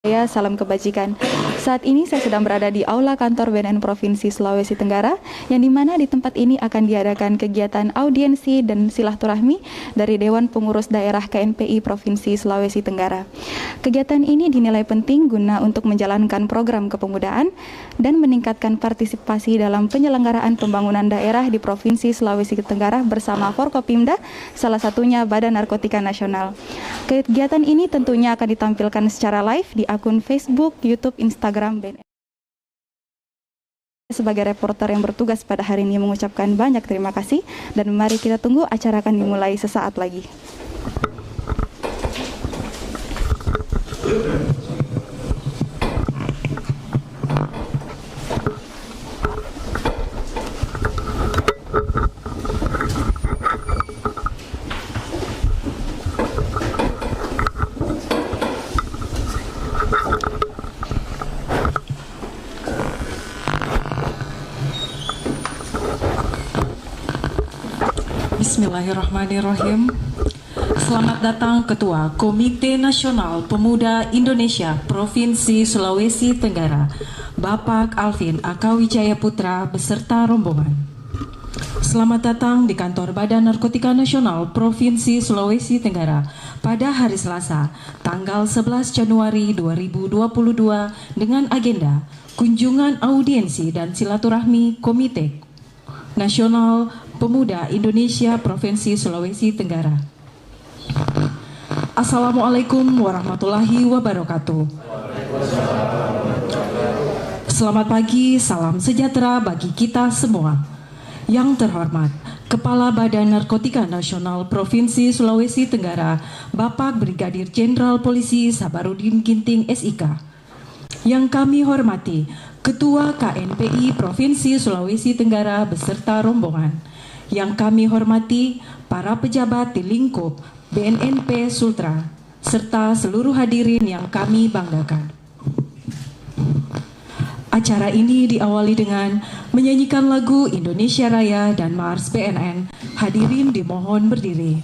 Salam kebajikan. Saat ini saya sedang berada di Aula Kantor BNN Provinsi Sulawesi Tenggara, yang dimana di tempat ini akan diadakan kegiatan audiensi dan silaturahmi dari Dewan Pengurus Daerah KNPI Provinsi Sulawesi Tenggara. Kegiatan ini dinilai penting guna untuk menjalankan program kepemudaan dan meningkatkan partisipasi dalam penyelenggaraan pembangunan daerah di Provinsi Sulawesi Tenggara bersama Forkopimda, salah satunya Badan Narkotika Nasional. Kegiatan ini tentunya akan ditampilkan secara live di akun Facebook, YouTube, Instagram BNN. Sebagai reporter yang bertugas pada hari ini mengucapkan banyak terima kasih dan mari kita tunggu acara akan dimulai sesaat lagi. Bismillahirrahmanirrahim. Selamat datang Ketua Komite Nasional Pemuda Indonesia Provinsi Sulawesi Tenggara, Bapak Alvin Akawijaya Putra beserta rombongan. Selamat datang di kantor Badan Narkotika Nasional Provinsi Sulawesi Tenggara pada hari Selasa, tanggal 11 Januari 2022 dengan agenda kunjungan audiensi dan silaturahmi Komite Nasional Pemuda Indonesia Provinsi Sulawesi Tenggara. Assalamualaikum warahmatullahi wabarakatuh. Selamat pagi, salam sejahtera bagi kita semua. Yang terhormat, Kepala Badan Narkotika Nasional Provinsi Sulawesi Tenggara, Bapak Brigadir Jenderal Polisi Sabarudin Ginting SIK. Yang kami hormati, Ketua KNPI Provinsi Sulawesi Tenggara beserta rombongan. Yang kami hormati para pejabat di lingkup BNNP Sultra, serta seluruh hadirin yang kami banggakan. Acara ini diawali dengan menyanyikan lagu Indonesia Raya dan Mars BNN. Hadirin dimohon berdiri.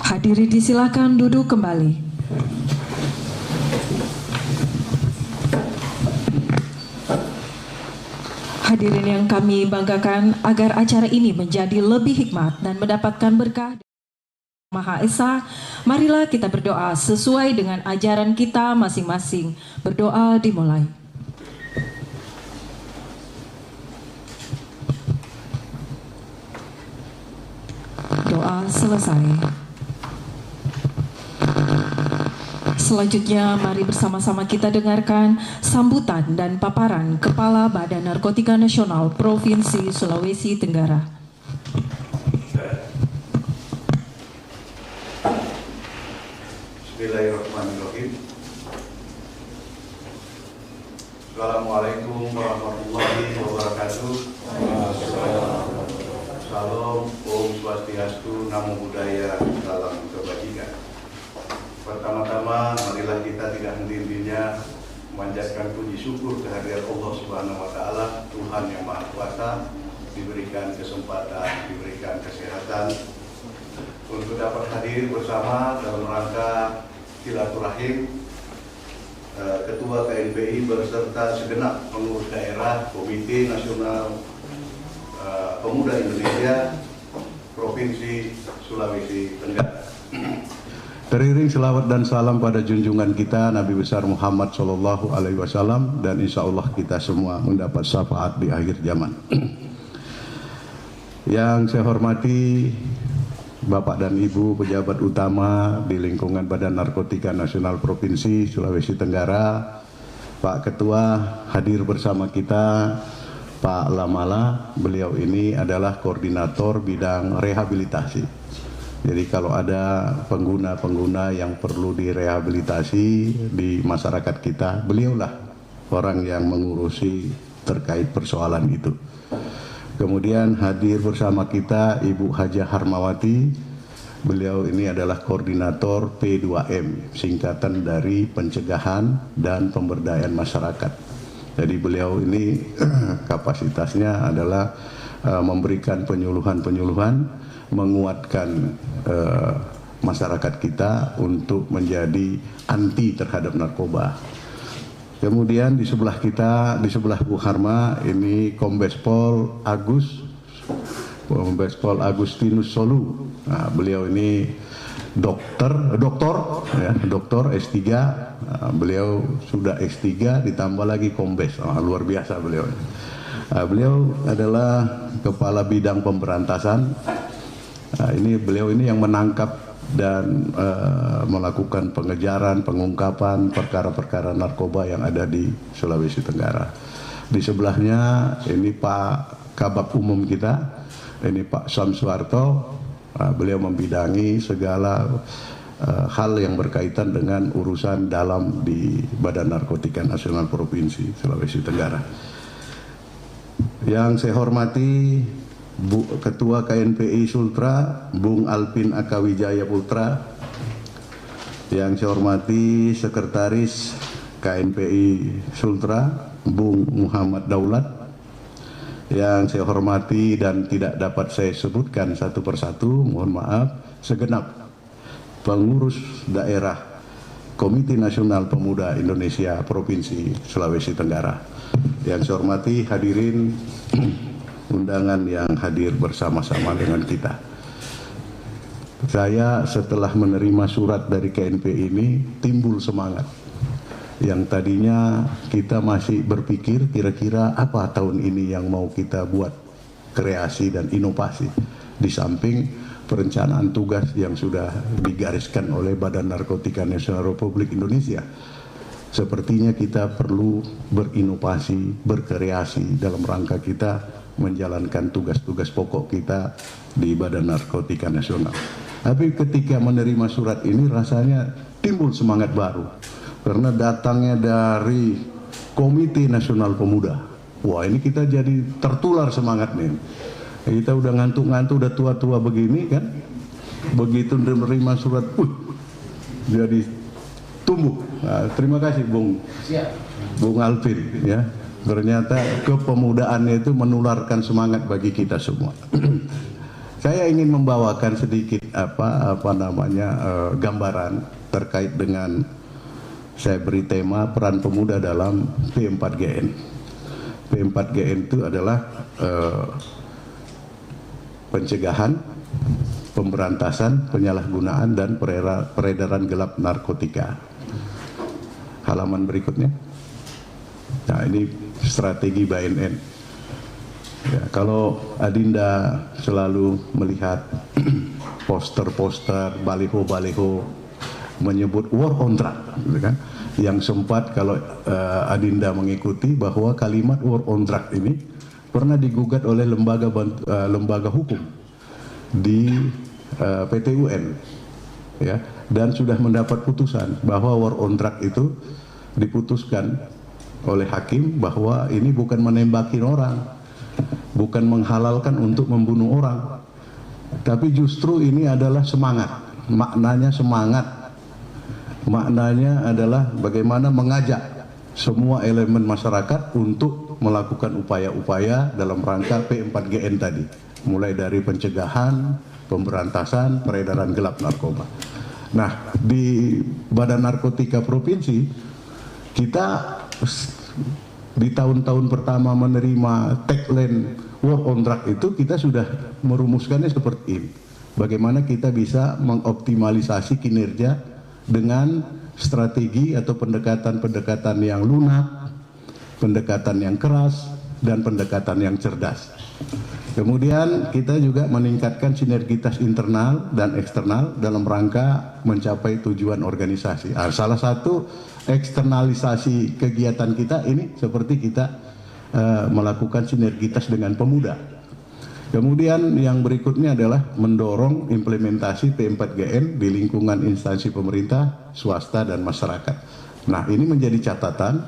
Hadirin disilakan duduk kembali. Hadirin yang kami banggakan, agar acara ini menjadi lebih hikmat dan mendapatkan berkah Maha Esa, marilah kita berdoa sesuai dengan ajaran kita masing-masing. Berdoa dimulai. Doa selesai. Selanjutnya, mari bersama-sama kita dengarkan sambutan dan paparan Kepala Badan Narkotika Nasional Provinsi Sulawesi Tenggara. Bismillahirrahmanirrahim. Assalamualaikum warahmatullahi wabarakatuh. Salam, Om Swastiastu, Namo Buddhaya, salam kebajikan. Pertama-tama, marilah kita tidak henti-hentinya memanjatkan puji syukur kehadirat Allah Subhanahu wa Ta'ala, Tuhan yang Maha Kuasa, diberikan kesempatan, diberikan kesehatan untuk dapat hadir bersama dalam rangka silaturahim Ketua KNPI beserta segenap pengurus daerah Komite Nasional Pemuda Indonesia Provinsi Sulawesi Tenggara. Teriring selawat dan salam pada junjungan kita Nabi besar Muhammad Sallallahu Alaihi Wasallam, dan insya Allah kita semua mendapat syafaat di akhir zaman. Yang saya hormati Bapak dan Ibu pejabat utama di lingkungan Badan Narkotika Nasional Provinsi Sulawesi Tenggara, Pak Ketua hadir bersama kita, Pak Lamala, beliau ini adalah koordinator bidang rehabilitasi. Jadi kalau ada pengguna-pengguna yang perlu direhabilitasi di masyarakat kita, beliaulah orang yang mengurusi terkait persoalan itu. Kemudian hadir bersama kita Ibu Hajah Harmawati, beliau ini adalah koordinator P2M, singkatan dari Pencegahan dan Pemberdayaan Masyarakat. Jadi beliau ini kapasitasnya adalah memberikan penyuluhan-penyuluhan, menguatkan masyarakat kita untuk menjadi anti terhadap narkoba. Kemudian di sebelah kita, di sebelah Bu Harma, ini Kombes Pol Agustinus Solu. Nah, beliau ini doktor S3. Beliau sudah S3 ditambah lagi Kombes. Luar biasa beliau. Beliau adalah Kepala Bidang Pemberantasan. Beliau ini yang menangkap dan melakukan pengejaran, pengungkapan perkara-perkara narkoba yang ada di Sulawesi Tenggara. Di sebelahnya ini Pak Kabak Umum kita, ini Pak Samsuarto. Beliau membidangi segala hal yang berkaitan dengan urusan dalam di Badan Narkotika Nasional Provinsi Sulawesi Tenggara. Yang saya hormati Ketua KNPI Sultra, Bung Alpin Akawijaya Putra. Yang saya hormati Sekretaris KNPI Sultra, Bung Muhammad Daulat. Yang saya hormati dan tidak dapat saya sebutkan satu persatu, mohon maaf, segenap pengurus daerah Komite Nasional Pemuda Indonesia Provinsi Sulawesi Tenggara. Yang saya hormati hadirin undangan yang hadir bersama-sama dengan kita. Saya setelah menerima surat dari KNPI ini timbul semangat. Yang tadinya kita masih berpikir kira-kira apa tahun ini yang mau kita buat kreasi dan inovasi di samping perencanaan tugas yang sudah digariskan oleh Badan Narkotika Nasional Republik Indonesia. Sepertinya kita perlu berinovasi, berkreasi dalam rangka kita menjalankan tugas-tugas pokok kita di Badan Narkotika Nasional. Tapi ketika menerima surat ini rasanya timbul semangat baru karena datangnya dari Komite Nasional Pemuda. Wah, ini kita jadi tertular semangat nih. Kita udah ngantuk-ngantuk, udah tua-tua begini kan, begitu menerima surat, jadi tumbuh. Nah, terima kasih Bung Alvin ya. Ternyata kepemudaannya itu menularkan semangat bagi kita semua. Saya ingin membawakan sedikit gambaran terkait dengan, saya beri tema peran pemuda dalam P4GN. P4GN itu adalah pencegahan, pemberantasan, penyalahgunaan, dan peredaran gelap narkotika. Halaman berikutnya. Nah, ini strategi BNN. Ya, kalau Adinda selalu melihat poster-poster, baliho-baliho menyebut war on drug, gitu kan? Yang sempat kalau Adinda mengikuti bahwa kalimat war on drug ini pernah digugat oleh lembaga hukum di PT UN, ya, dan sudah mendapat putusan bahwa war on drug itu diputuskan oleh hakim bahwa ini bukan menembakin orang, bukan menghalalkan untuk membunuh orang, tapi justru ini adalah semangat. Maknanya semangat, maknanya adalah bagaimana mengajak semua elemen masyarakat untuk melakukan upaya-upaya dalam rangka P4GN tadi, mulai dari pencegahan, pemberantasan, peredaran gelap narkoba. Nah, di Badan Narkotika Provinsi kita di tahun-tahun pertama menerima tagline war on drug itu, kita sudah merumuskannya seperti ini. Bagaimana kita bisa mengoptimalisasi kinerja dengan strategi atau pendekatan-pendekatan yang lunak, pendekatan yang keras, dan pendekatan yang cerdas. Kemudian kita juga meningkatkan sinergitas internal dan eksternal dalam rangka mencapai tujuan organisasi. Salah satu eksternalisasi kegiatan kita ini seperti kita melakukan sinergitas dengan pemuda. Kemudian yang berikutnya adalah mendorong implementasi P4GN di lingkungan instansi pemerintah, swasta, dan masyarakat. Nah, ini menjadi catatan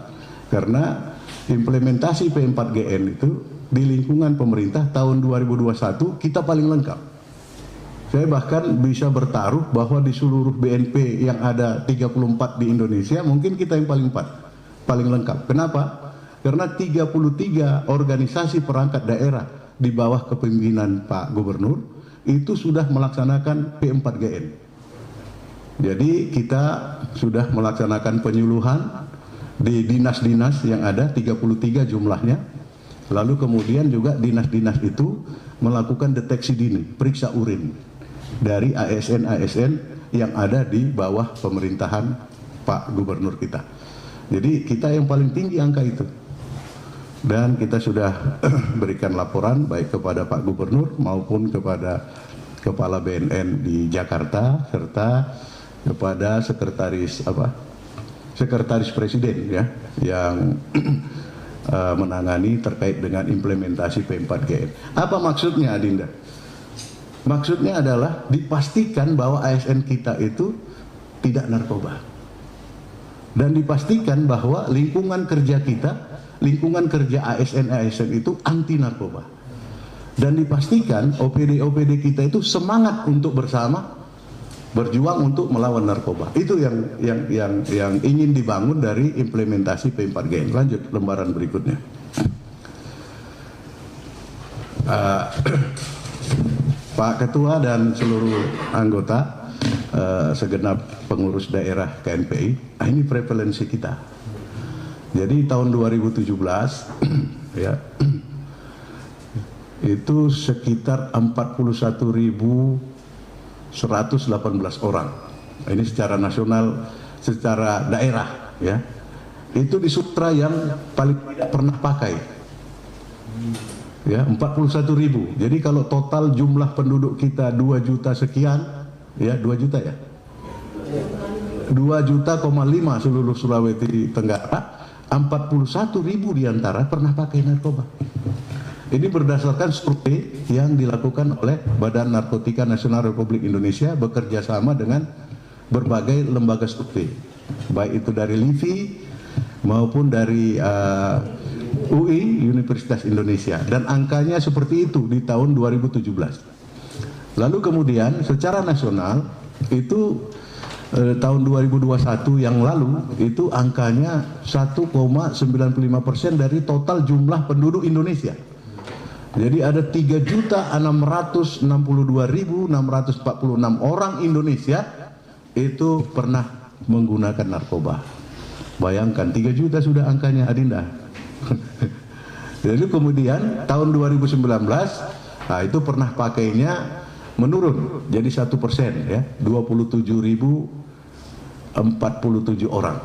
karena implementasi P4GN itu di lingkungan pemerintah tahun 2021 kita paling lengkap. Saya bahkan bisa bertaruh bahwa di seluruh BNP yang ada 34 di Indonesia, mungkin kita yang paling lengkap. Kenapa? Karena 33 organisasi perangkat daerah di bawah kepemimpinan Pak Gubernur itu sudah melaksanakan P4GN. Jadi kita sudah melaksanakan penyuluhan di dinas-dinas yang ada 33 jumlahnya. Lalu kemudian juga dinas-dinas itu melakukan deteksi dini, periksa urin dari ASN-ASN yang ada di bawah pemerintahan Pak Gubernur kita. Jadi kita yang paling tinggi angka itu. Dan kita sudah berikan laporan baik kepada Pak Gubernur maupun kepada Kepala BNN di Jakarta serta kepada Sekretaris Presiden ya yang menangani terkait dengan implementasi P4GN. Apa maksudnya, Adinda? Maksudnya adalah dipastikan bahwa ASN kita itu tidak narkoba. Dan dipastikan bahwa lingkungan kerja kita, lingkungan kerja ASN-ASN itu anti narkoba. Dan dipastikan OPD-OPD kita itu semangat untuk bersama berjuang untuk melawan narkoba. Itu yang ingin dibangun dari implementasi P4GN. Lanjut lembaran berikutnya. Pak Ketua dan seluruh anggota, segenap pengurus daerah KNPI, ini prevalensi kita. Jadi tahun 2017 ya, itu sekitar 41.118 orang. Ini secara nasional, secara daerah ya. Itu di sutra yang paling tidak pernah pakai. Ya, 41.000. Jadi kalau total jumlah penduduk kita 2 juta sekian, ya 2 juta ya. 2,5 juta seluruh Sulawesi Tenggara, 41.000 diantara pernah pakai narkoba. Ini berdasarkan survei yang dilakukan oleh Badan Narkotika Nasional Republik Indonesia bekerja sama dengan berbagai lembaga survei, baik itu dari LIVI maupun dari UI, Universitas Indonesia, dan angkanya seperti itu di tahun 2017. Lalu kemudian secara nasional itu tahun 2021 yang lalu itu angkanya 1,95% dari total jumlah penduduk Indonesia. Jadi ada 3.662.646 orang Indonesia itu pernah menggunakan narkoba. Bayangkan 3 juta sudah angkanya, Adinda. Jadi kemudian tahun 2019 itu pernah pakainya menurun jadi 1%, ya, 27.047 orang.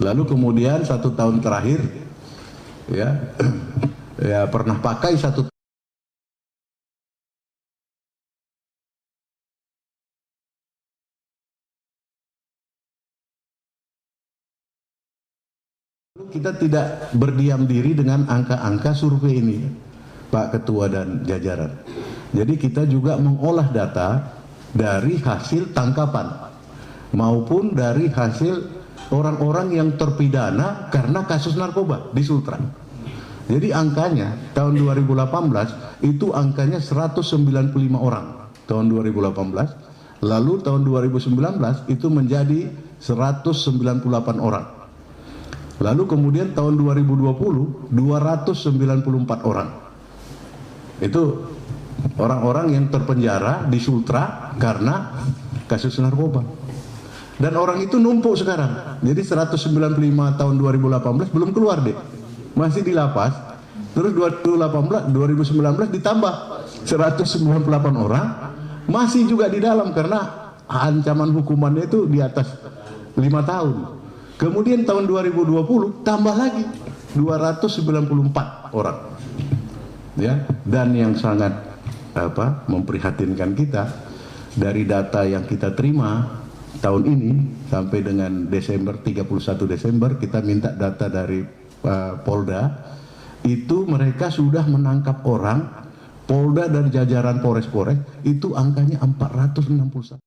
Lalu kemudian 1 tahun terakhir ya ya pernah pakai 1 kita tidak berdiam diri dengan angka-angka survei ini, Pak Ketua dan jajaran. Jadi kita juga mengolah data dari hasil tangkapan maupun dari hasil orang-orang yang terpidana karena kasus narkoba di Sultra. Jadi angkanya tahun 2018 itu angkanya 195 orang tahun 2018, lalu tahun 2019 itu menjadi 198 orang. Lalu kemudian tahun 2020 294 orang. Itu orang-orang yang terpenjara di Sultra karena kasus narkoba. Dan orang itu numpuk sekarang. Jadi 195 tahun 2018 belum keluar deh. Masih di lapas. Terus 2019 ditambah 198 orang masih juga di dalam karena ancaman hukumannya itu di atas 5 tahun. Kemudian tahun 2020 tambah lagi 294 orang. Ya, dan yang sangat memprihatinkan kita dari data yang kita terima tahun ini sampai dengan Desember 31 Desember kita minta data dari Polda, itu mereka sudah menangkap orang, Polda dan jajaran Polres-Polres itu angkanya 461.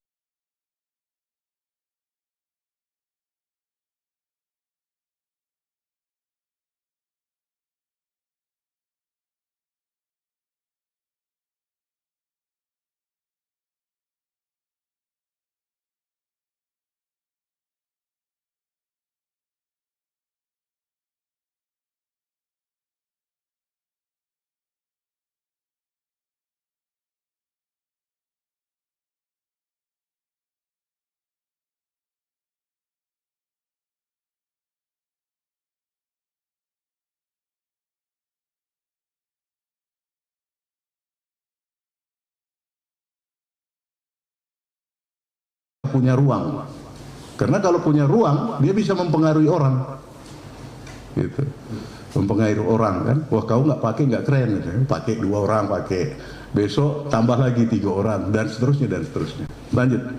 Punya ruang, karena kalau punya ruang dia bisa mempengaruhi orang, gitu, mempengaruhi orang kan. Wah kau nggak pakai nggak keren, gitu. Pakai 2 orang, pakai besok tambah lagi 3 orang dan seterusnya dan seterusnya. Lanjut.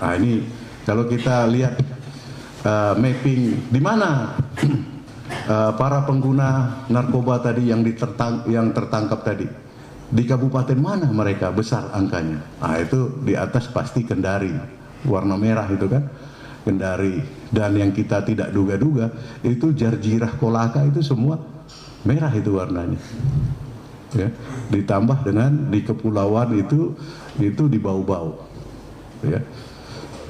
Nah ini kalau kita lihat mapping di mana para pengguna narkoba tadi yang tertangkap tadi. Di kabupaten mana mereka besar angkanya? Nah itu di atas pasti Kendari, warna merah itu kan, Kendari. Dan yang kita tidak duga-duga itu Jarjirah Kolaka itu semua merah itu warnanya. Ya, ditambah dengan di kepulauan itu di Bau-Bau, ya,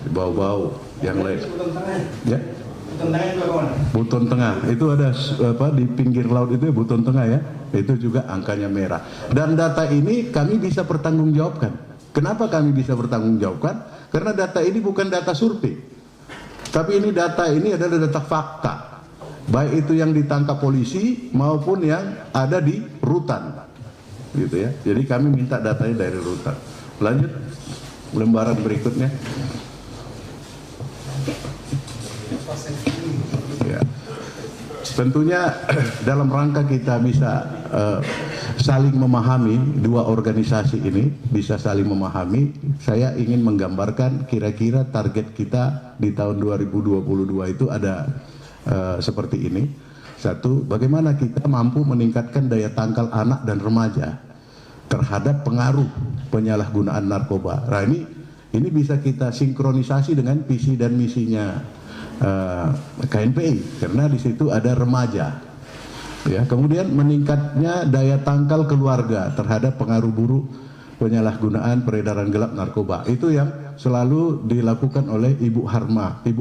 di Bau-Bau yang lain. Ya. Buton Tengah itu ada di pinggir laut itu Buton Tengah ya, itu juga angkanya merah. Dan data ini kami bisa pertanggungjawabkan. Kenapa kami bisa pertanggungjawabkan? Karena data ini bukan data survei, tapi ini adalah data fakta, baik itu yang ditangkap polisi maupun yang ada di rutan, gitu ya. Jadi kami minta datanya dari rutan. Lanjut lembaran berikutnya. Ya. tentunya dalam rangka kita bisa saling memahami, dua organisasi ini bisa saling memahami, saya ingin menggambarkan kira-kira target kita di tahun 2022 itu ada seperti ini. Satu, bagaimana kita mampu meningkatkan daya tangkal anak dan remaja terhadap pengaruh penyalahgunaan narkoba. Nah, ini bisa kita sinkronisasi dengan visi dan misinya KNPI, karena di situ ada remaja. Ya, kemudian meningkatnya daya tangkal keluarga terhadap pengaruh buruk penyalahgunaan peredaran gelap narkoba. Itu yang selalu dilakukan oleh Ibu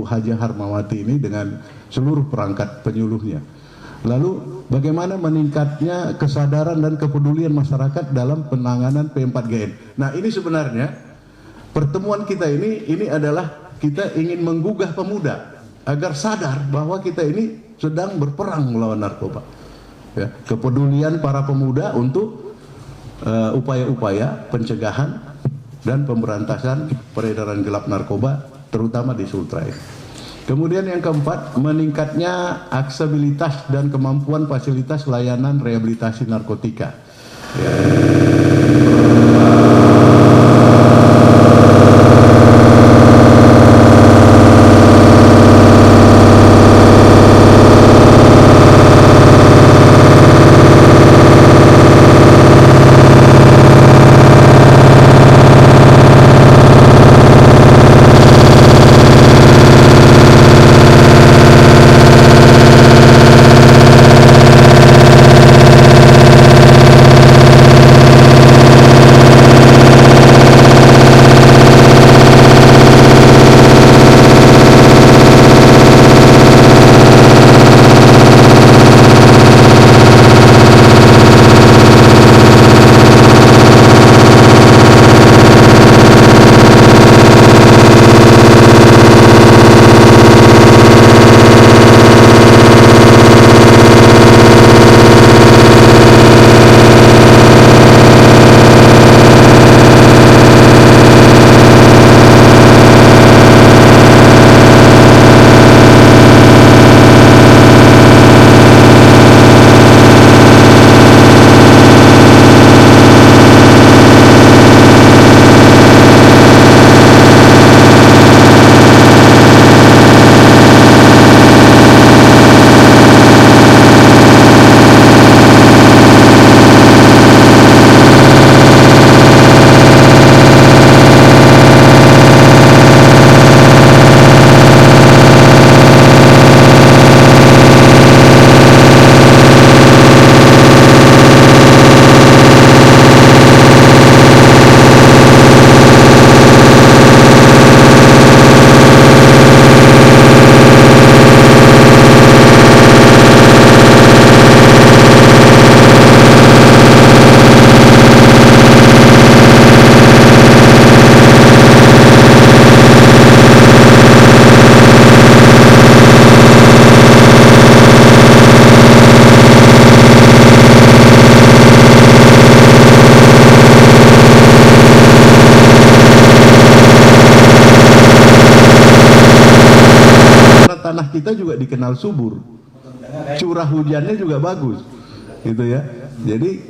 Hajah Harmawati ini dengan seluruh perangkat penyuluhnya. Lalu bagaimana meningkatnya kesadaran dan kepedulian masyarakat dalam penanganan P4GN. Nah, ini sebenarnya pertemuan kita ini adalah kita ingin menggugah pemuda agar sadar bahwa kita ini sedang berperang melawan narkoba. Ya, kepedulian para pemuda untuk upaya-upaya pencegahan dan pemberantasan peredaran gelap narkoba, terutama di Sultra ini. Kemudian yang keempat, meningkatnya aksesibilitas dan kemampuan fasilitas layanan rehabilitasi narkotika. Ya. tanah kita juga dikenal subur, curah hujannya juga bagus, gitu ya. Jadi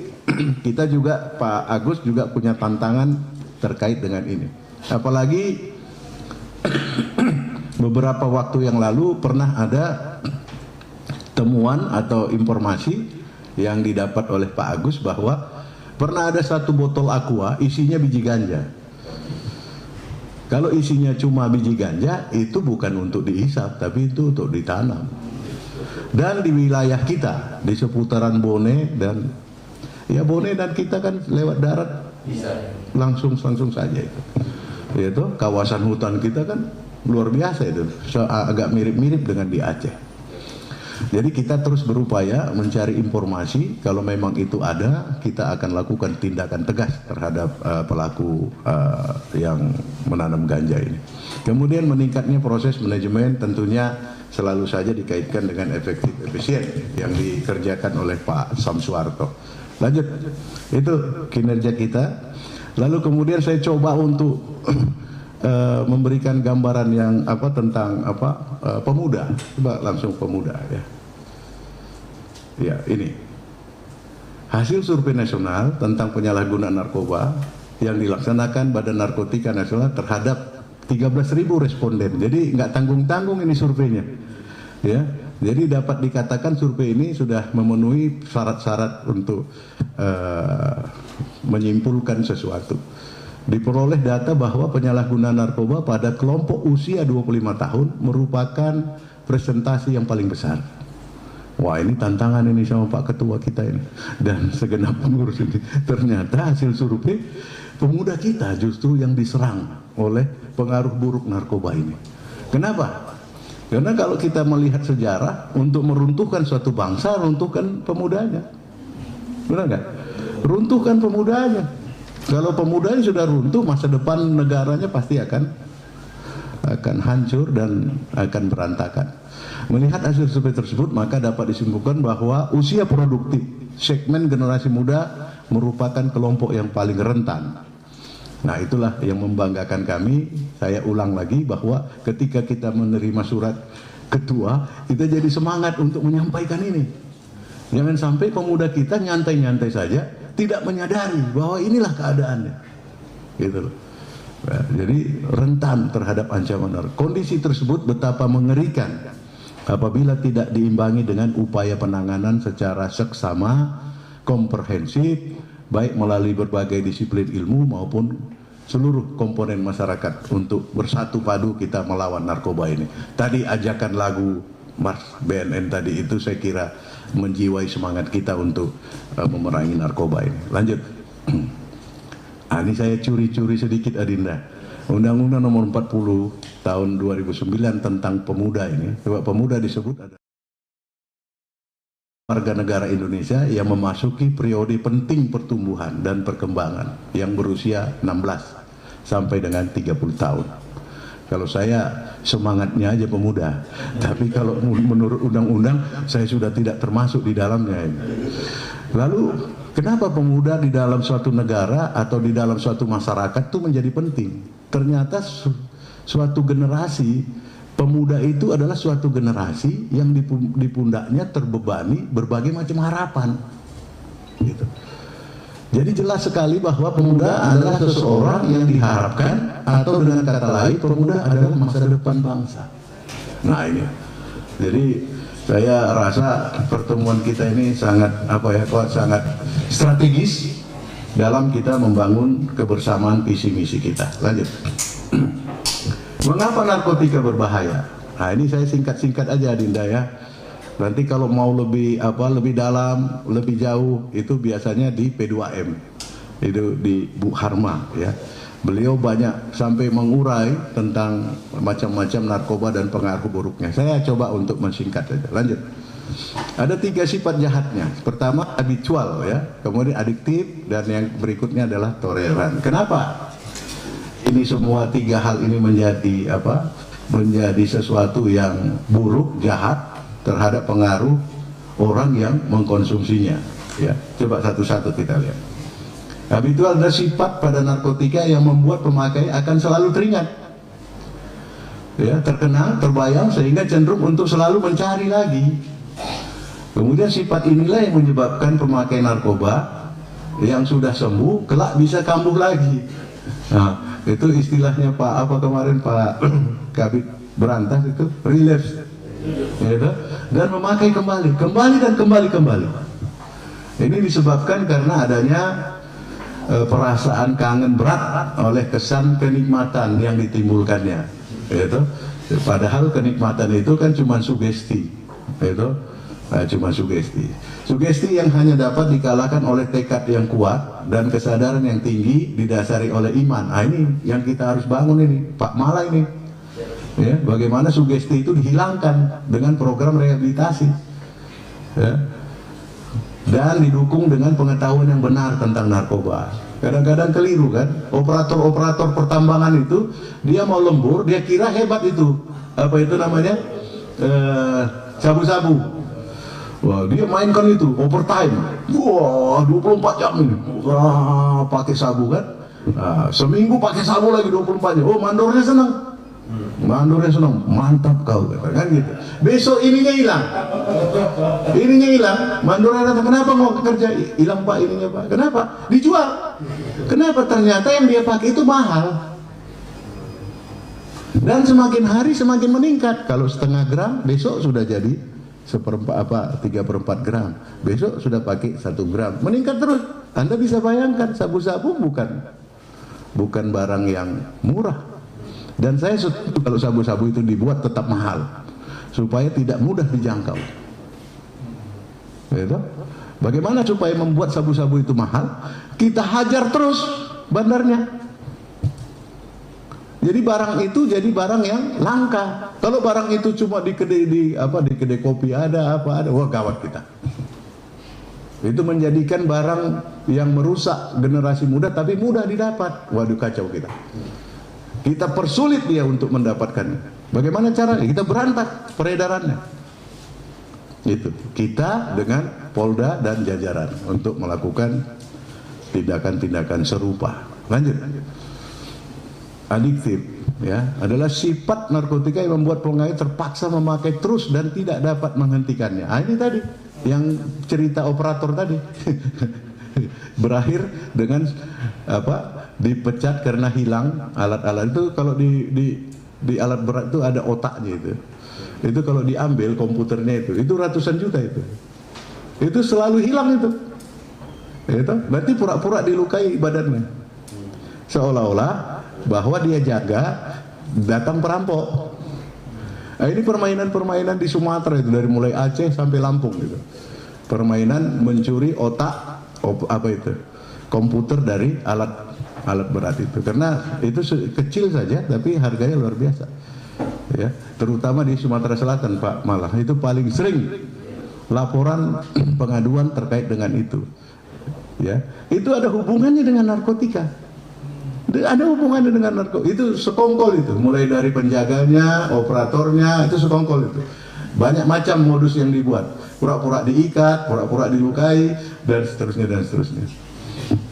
kita juga, Pak Agus juga punya tantangan terkait dengan ini. Apalagi beberapa waktu yang lalu pernah ada temuan atau informasi yang didapat oleh Pak Agus bahwa pernah ada satu botol aqua isinya biji ganja. Kalau isinya cuma biji ganja, itu bukan untuk dihisap, tapi itu untuk ditanam. Dan di wilayah kita, di seputaran Bone dan ya Bone dan kita kan lewat darat langsung saja itu. Yaitu kawasan hutan kita kan luar biasa itu, agak mirip-mirip dengan di Aceh. Jadi kita terus berupaya mencari informasi, kalau memang itu ada, kita akan lakukan tindakan tegas terhadap pelaku yang menanam ganja ini. Kemudian meningkatnya proses manajemen tentunya selalu saja dikaitkan dengan efektif efisien yang dikerjakan oleh Pak Samsuarto. Lanjut, itu kinerja kita. Lalu kemudian saya coba untuk memberikan gambaran yang tentang pemuda. Coba langsung pemuda ya. Ya, ini hasil survei nasional tentang penyalahgunaan narkoba yang dilaksanakan Badan Narkotika Nasional terhadap 13.000 responden. Jadi nggak tanggung-tanggung ini surveinya. Ya, jadi dapat dikatakan survei ini sudah memenuhi syarat-syarat untuk menyimpulkan sesuatu. Diperoleh data bahwa penyalahgunaan narkoba pada kelompok usia 25 tahun merupakan presentasi yang paling besar. Wah, ini tantangan ini sama Pak Ketua kita ini dan segenap pengurus ini. Ternyata hasil survei pemuda kita justru yang diserang oleh pengaruh buruk narkoba ini. Kenapa? Karena kalau kita melihat sejarah, untuk meruntuhkan suatu bangsa, runtuhkan pemudanya. Benar nggak? Runtuhkan pemudanya. Kalau pemudanya sudah runtuh, masa depan negaranya pasti akan hancur dan akan berantakan. Melihat hasil survei tersebut, maka dapat disimpulkan bahwa usia produktif segmen generasi muda merupakan kelompok yang paling rentan. Nah, itulah yang membanggakan kami. Saya ulang lagi bahwa ketika kita menerima surat ketua, kita jadi semangat untuk menyampaikan ini. Jangan sampai pemuda kita nyantai-nyantai saja, tidak menyadari bahwa inilah keadaannya. Gitu loh. Nah, jadi rentan terhadap ancaman narkoba. Kondisi tersebut betapa mengerikan apabila tidak diimbangi dengan upaya penanganan secara seksama, komprehensif, baik melalui berbagai disiplin ilmu maupun seluruh komponen masyarakat untuk bersatu padu kita melawan narkoba ini. Tadi ajakan lagu Mars BNN tadi itu saya kira menjiwai semangat kita untuk memerangi narkoba ini. Lanjut. Ini saya curi-curi sedikit Adinda. Undang-Undang nomor 40 tahun 2009 tentang pemuda ini. Coba pemuda disebut ada warga negara Indonesia yang memasuki periode penting pertumbuhan dan perkembangan yang berusia 16 sampai dengan 30 tahun. Kalau saya semangatnya aja pemuda, tapi kalau menurut undang-undang saya sudah tidak termasuk di dalamnya ini. Lalu kenapa pemuda di dalam suatu negara atau di dalam suatu masyarakat itu menjadi penting? Ternyata suatu generasi pemuda itu adalah suatu generasi yang di pundaknya terbebani berbagai macam harapan. Gitu. Jadi jelas sekali bahwa pemuda adalah seseorang yang diharapkan, atau dengan kata lain pemuda adalah masa depan bangsa. Nah ini, jadi saya rasa pertemuan kita ini sangat sangat strategis dalam kita membangun kebersamaan visi misi kita. Lanjut. Mengapa narkotika berbahaya? Nah ini saya singkat-singkat aja Dinda ya. Nanti kalau mau lebih dalam, lebih jauh itu biasanya di P2M. Itu di Bu Harma ya. Beliau banyak sampai mengurai tentang macam-macam narkoba dan pengaruh buruknya. Saya coba untuk mensingkat saja. Lanjut. Ada 3 sifat jahatnya. Pertama habitual ya, kemudian adiktif, dan yang berikutnya adalah toleran. Kenapa ini semua 3 hal ini menjadi sesuatu yang buruk, jahat terhadap pengaruh orang yang mengkonsumsinya ya. Coba satu-satu kita lihat. Habitual adalah sifat pada narkotika yang membuat pemakai akan selalu teringat ya, terkenang, terbayang, sehingga cenderung untuk selalu mencari lagi. Kemudian sifat inilah yang menyebabkan pemakai narkoba yang sudah sembuh kelak bisa kambuh lagi. Nah, itu istilahnya Pak Kabit Berantas itu relapse. Gitu? Dan memakai kembali. Ini disebabkan karena adanya perasaan kangen berat oleh kesan kenikmatan yang ditimbulkannya. Gitu? Padahal kenikmatan itu kan cuma sugesti. Gitu? Cuma sugesti. Sugesti yang hanya dapat dikalahkan oleh tekad yang kuat dan kesadaran yang tinggi didasari oleh iman. Nah ini yang kita harus bangun ini, Pak Mala ini. Ya, bagaimana sugesti itu dihilangkan dengan program rehabilitasi ya, dan didukung dengan pengetahuan yang benar tentang narkoba. Kadang-kadang keliru kan, operator pertambangan itu dia mau lembur, dia kira hebat itu, sabu-sabu. Wah, dia mainkan itu overtime, wah 24 jam ini, wah pakai sabu kan, nah, seminggu pakai sabu lagi 24 jam, oh mandornya senang. Mandornya senang, mantap kau, kan gitu. Besok ininya hilang, mandornya datang, kenapa mau kerja hilang Pak ininya Pak? Kenapa? Dijual. Kenapa? Ternyata yang dia pakai itu mahal. Dan semakin hari semakin meningkat. Kalau setengah gram, besok sudah jadi 3/4 gram. Besok sudah pakai 1 gram. Meningkat terus. Anda bisa bayangkan, sabu-sabu bukan barang yang murah. Dan saya setuju kalau sabu-sabu itu dibuat tetap mahal, supaya tidak mudah dijangkau. Gitu? Bagaimana supaya membuat sabu-sabu itu mahal? Kita hajar terus bandarnya. Jadi barang itu jadi barang yang langka. Kalau barang itu cuma di kedai kopi ada, wah gawat kita. Itu menjadikan barang yang merusak generasi muda tapi mudah didapat. Waduh, kacau kita. Kita persulit dia untuk mendapatkannya. Bagaimana caranya? Kita berantas peredarannya. Itu kita dengan Polda dan jajaran untuk melakukan tindakan-tindakan serupa. Lanjut. Adiktif, ya, adalah sifat narkotika yang membuat pengguna terpaksa memakai terus dan tidak dapat menghentikannya. Ini tadi yang cerita operator tadi. Berakhir dengan dipecat karena hilang alat-alat itu. Kalau di alat berat itu ada otaknya itu kalau diambil komputernya itu ratusan juta itu selalu hilang itu berarti pura-pura dilukai badannya, seolah-olah bahwa dia jaga datang perampok. Nah, ini permainan di Sumatera itu, dari mulai Aceh sampai Lampung gitu. Permainan mencuri otak komputer dari alat berat itu, karena itu kecil saja tapi harganya luar biasa, ya, terutama di Sumatera Selatan Pak. Malah itu paling sering laporan pengaduan terkait dengan itu, ya. Itu ada hubungannya dengan narkotika, ada hubungannya dengan narkotika. Itu sekongkol itu, mulai dari penjaganya, operatornya, itu sekongkol itu. Banyak macam modus yang dibuat, pura-pura diikat, pura-pura dilukai, dan seterusnya.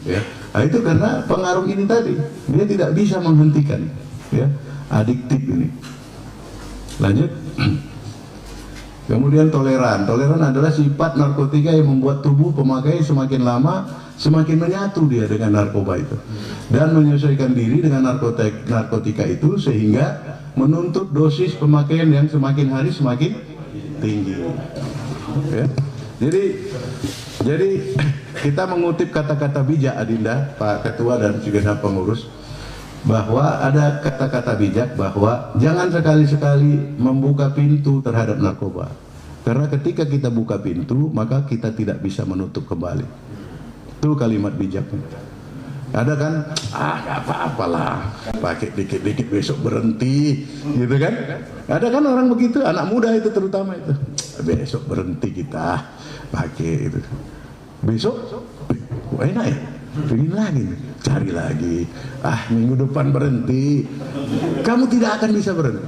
Ya, nah, itu karena pengaruh ini tadi, dia tidak bisa menghentikan, ya, adiktif ini. Lanjut. Kemudian toleran adalah sifat narkotika yang membuat tubuh pemakai semakin lama semakin menyatu dia dengan narkoba itu, dan menyesuaikan diri dengan narkotika itu, sehingga menuntut dosis pemakaian yang semakin hari semakin tinggi, ya. Jadi kita mengutip kata-kata bijak Adinda, Pak Ketua dan segenap pengurus, bahwa ada kata-kata bijak bahwa jangan sekali-sekali membuka pintu terhadap narkoba, karena ketika kita buka pintu maka kita tidak bisa menutup kembali. Itu kalimat bijaknya. Ada kan, gak apa-apalah, pakai dikit-dikit besok berhenti, gitu kan? Ada kan orang begitu, anak muda itu terutama itu, besok berhenti kita pakai itu. Besok, enak ya, pengen lagi, cari lagi, minggu depan berhenti, kamu tidak akan bisa berhenti.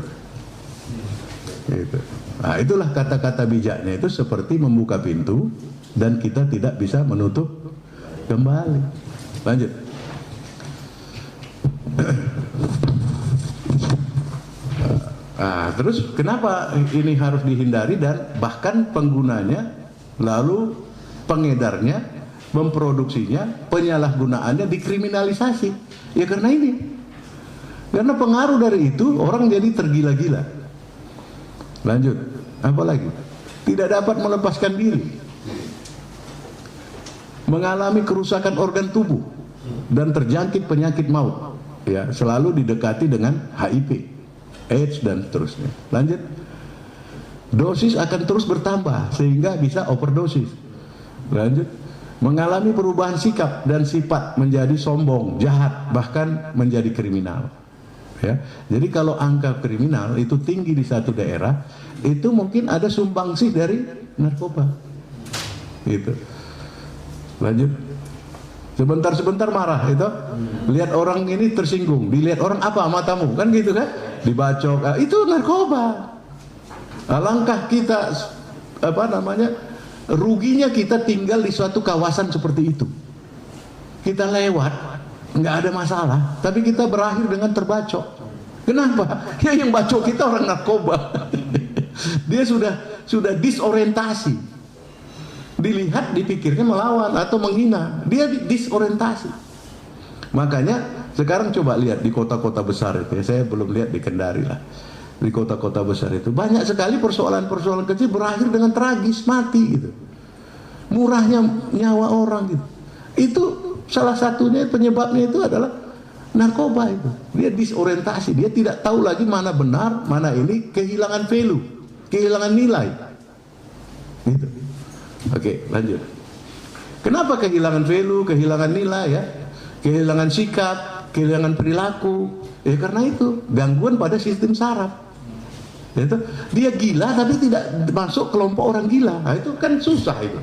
Gitu. Nah, itulah kata-kata bijaknya itu seperti membuka pintu dan kita tidak bisa menutup kembali. Lanjut. Terus kenapa ini harus dihindari dan bahkan penggunanya, lalu pengedarnya, memproduksinya, penyalahgunaannya dikriminalisasi? Ya karena ini. Karena pengaruh dari itu orang jadi tergila-gila. Lanjut. Apa lagi? Tidak dapat melepaskan diri. Mengalami kerusakan organ tubuh dan terjangkit penyakit maut. Ya, selalu didekati dengan HIV, AIDS dan seterusnya. Lanjut. Dosis akan terus bertambah sehingga bisa overdosis. Lanjut. Mengalami perubahan sikap dan sifat menjadi sombong, jahat, bahkan menjadi kriminal. Ya. Jadi kalau angka kriminal itu tinggi di satu daerah, itu mungkin ada sumbangsih dari narkoba. Gitu. Lanjut. Sebentar-sebentar marah itu, lihat orang ini tersinggung, dilihat orang apa matamu, kan gitu kan? Dibacok, itu narkoba. Alangkah kita ruginya kita tinggal di suatu kawasan seperti itu. Kita lewat, nggak ada masalah, tapi kita berakhir dengan terbacok. Kenapa? Ya yang bacok kita orang narkoba. Dia sudah disorientasi. Dilihat, dipikirnya melawan atau menghina. Dia disorientasi. Makanya sekarang coba lihat di kota-kota besar itu. Saya belum lihat di Kendari lah. Di kota-kota besar itu banyak sekali persoalan-persoalan kecil berakhir dengan tragis, mati gitu. Murahnya nyawa orang gitu. Itu salah satunya, penyebabnya itu adalah narkoba itu. Dia disorientasi, dia tidak tahu lagi mana benar, mana ini, kehilangan value, kehilangan nilai. Gitu. Oke, lanjut. Kenapa kehilangan value, kehilangan nilai ya? Kehilangan sikap, kehilangan perilaku. Ya karena itu gangguan pada sistem saraf. Itu dia gila tapi tidak masuk kelompok orang gila. Nah, itu kan susah itu.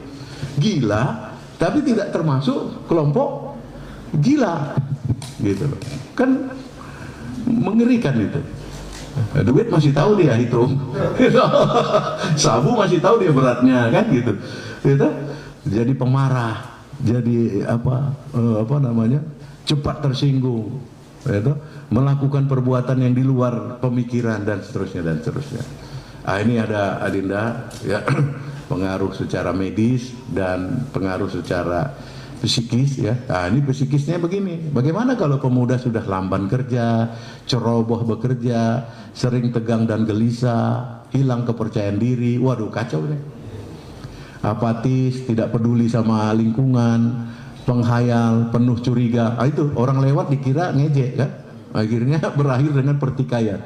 Gila tapi tidak termasuk kelompok gila. Gitu loh. Kan mengerikan itu. Duit masih tahu dia hitung. Sabu masih tahu dia beratnya kan gitu. Itu jadi pemarah, jadi apa namanya? Cepat tersinggung. Itu melakukan perbuatan yang di luar pemikiran dan seterusnya dan seterusnya. Ini ada Adinda ya, pengaruh secara medis dan pengaruh secara psikis ya. Ini psikisnya begini. Bagaimana kalau pemuda sudah lamban kerja, ceroboh bekerja, sering tegang dan gelisah, hilang kepercayaan diri, waduh kacau deh. Apatis, tidak peduli sama lingkungan, penghayal, penuh curiga. Itu orang lewat dikira ngejek kan? Akhirnya berakhir dengan pertikaian.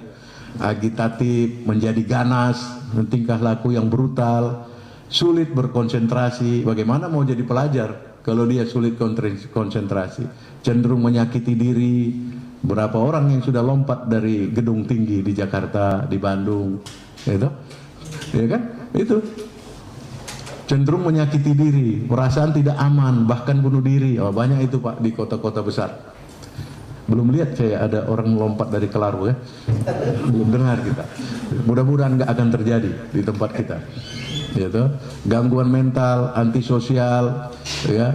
Agitatif, menjadi ganas, tingkah laku yang brutal, sulit berkonsentrasi. Bagaimana mau jadi pelajar kalau dia sulit konsentrasi? Cenderung menyakiti diri. Berapa orang yang sudah lompat dari gedung tinggi di Jakarta, di Bandung, itu, ya kan? Itu cenderung menyakiti diri, perasaan tidak aman, bahkan bunuh diri. Banyak itu Pak di kota-kota besar. Belum lihat saya ada orang lompat dari Kelaru ya. Belum dengar kita. Mudah-mudahan nggak akan terjadi di tempat kita. Gitu. Gangguan mental, antisosial, ya.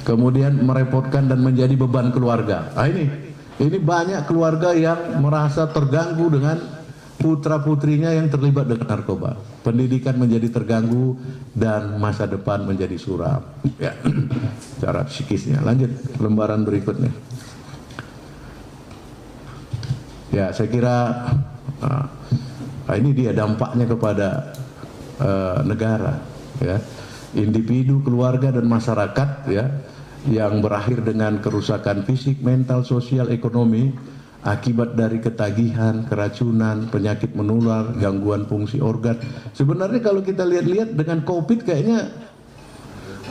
Kemudian merepotkan dan menjadi beban keluarga. Ini banyak keluarga yang merasa terganggu dengan putra-putrinya yang terlibat dengan narkoba. Pendidikan menjadi terganggu dan masa depan menjadi suram. Ya. Cara psikisnya. Lanjut lembaran berikutnya. Ya, saya kira ini dia dampaknya kepada negara, ya, individu, keluarga dan masyarakat, ya, yang berakhir dengan kerusakan fisik, mental, sosial, ekonomi akibat dari ketagihan, keracunan, penyakit menular, gangguan fungsi organ. Sebenarnya kalau kita lihat-lihat dengan COVID kayaknya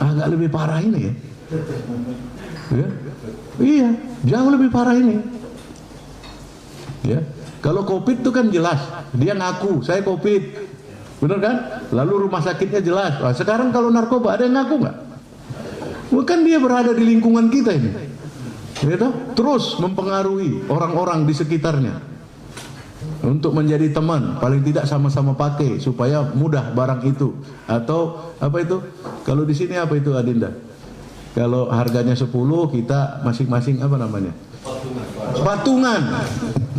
agak lebih parah ini ya. Ya? Iya, jauh lebih parah ini. Ya, kalau COVID itu kan jelas, dia ngaku saya COVID, benar kan? Lalu rumah sakitnya jelas. Nah, sekarang kalau narkoba ada yang ngaku nggak? Bukan, dia berada di lingkungan kita ini, gitu? Terus mempengaruhi orang-orang di sekitarnya untuk menjadi teman, paling tidak sama-sama pakai supaya mudah barang itu. Atau apa itu? Kalau di sini apa itu Adinda? Kalau harganya 10, kita masing-masing apa namanya? Patungan.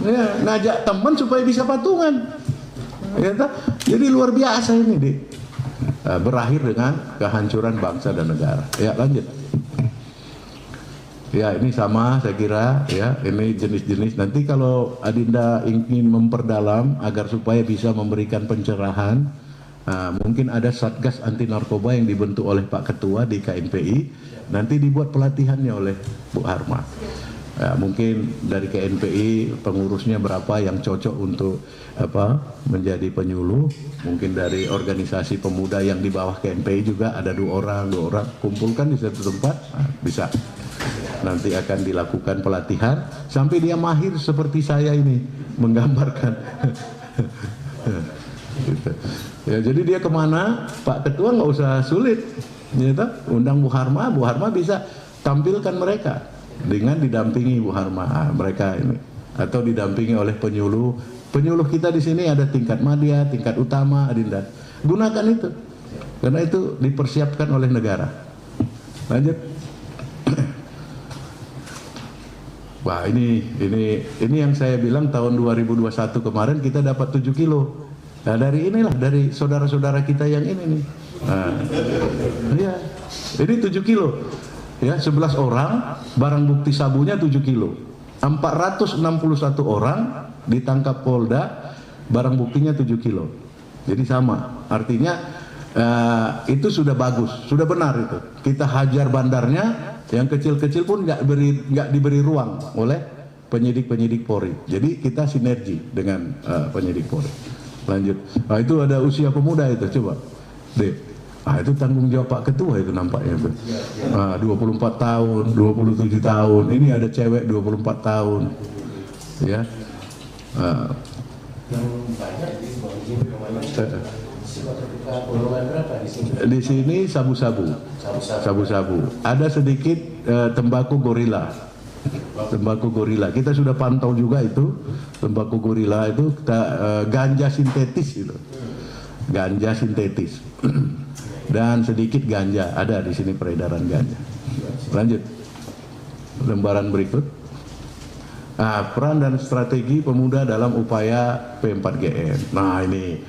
Ya, ngajak teman supaya bisa patungan. Ya, jadi luar biasa ini berakhir dengan kehancuran bangsa dan negara. Ya, lanjut. Ya, ini sama saya kira ya, ini jenis-jenis. Nanti kalau Adinda ingin memperdalam agar supaya bisa memberikan pencerahan, mungkin ada Satgas Anti Narkoba yang dibentuk oleh Pak Ketua di KNPI. Nanti dibuat pelatihannya oleh Bu Harma. Ya, mungkin dari KNPI pengurusnya berapa yang cocok untuk menjadi penyuluh. Mungkin dari organisasi pemuda yang di bawah KNPI juga ada dua orang kumpulkan di satu tempat, bisa. Nanti akan dilakukan pelatihan sampai dia mahir seperti saya ini menggambarkan. Gitu. Ya, jadi dia kemana Pak Ketua nggak usah sulit, gitu. Undang Bu Harma bisa tampilkan mereka dengan didampingi Bu Harma, mereka ini, atau didampingi oleh penyuluh kita di sini ada tingkat madya, tingkat utama, Adinda. Gunakan itu, karena itu dipersiapkan oleh negara. Lanjut. Wah, ini yang saya bilang tahun 2021 kemarin kita dapat 7 kilo. Nah, dari saudara-saudara kita yang ini nih. Nah, iya. Ini 7 kilo. Ya, 11 orang, barang bukti sabunya 7 kilo. 461 orang ditangkap Polda, barang buktinya 7 kilo. Jadi sama. Artinya itu sudah bagus, sudah benar itu. Kita hajar bandarnya, yang kecil-kecil pun nggak diberi ruang oleh penyidik-penyidik Polri. Jadi kita sinergi dengan penyidik Polri. Lanjut. Nah, itu ada usia pemuda itu, coba. Dek. Ah, itu tanggung jawab Pak Ketua itu nampaknya itu. 24 tahun, 27 tahun. Ini ada cewek 24 tahun. Ya. Di sini sabu-sabu. Ada sedikit tembakau gorila. Tembakau gorila. Kita sudah pantau juga itu tembakau gorila itu ganja sintetis itu. Ganja sintetis. Dan sedikit ganja ada di sini peredaran ganja. Lanjut. Lembaran berikut. Peran dan strategi pemuda dalam upaya P4GN. Nah, ini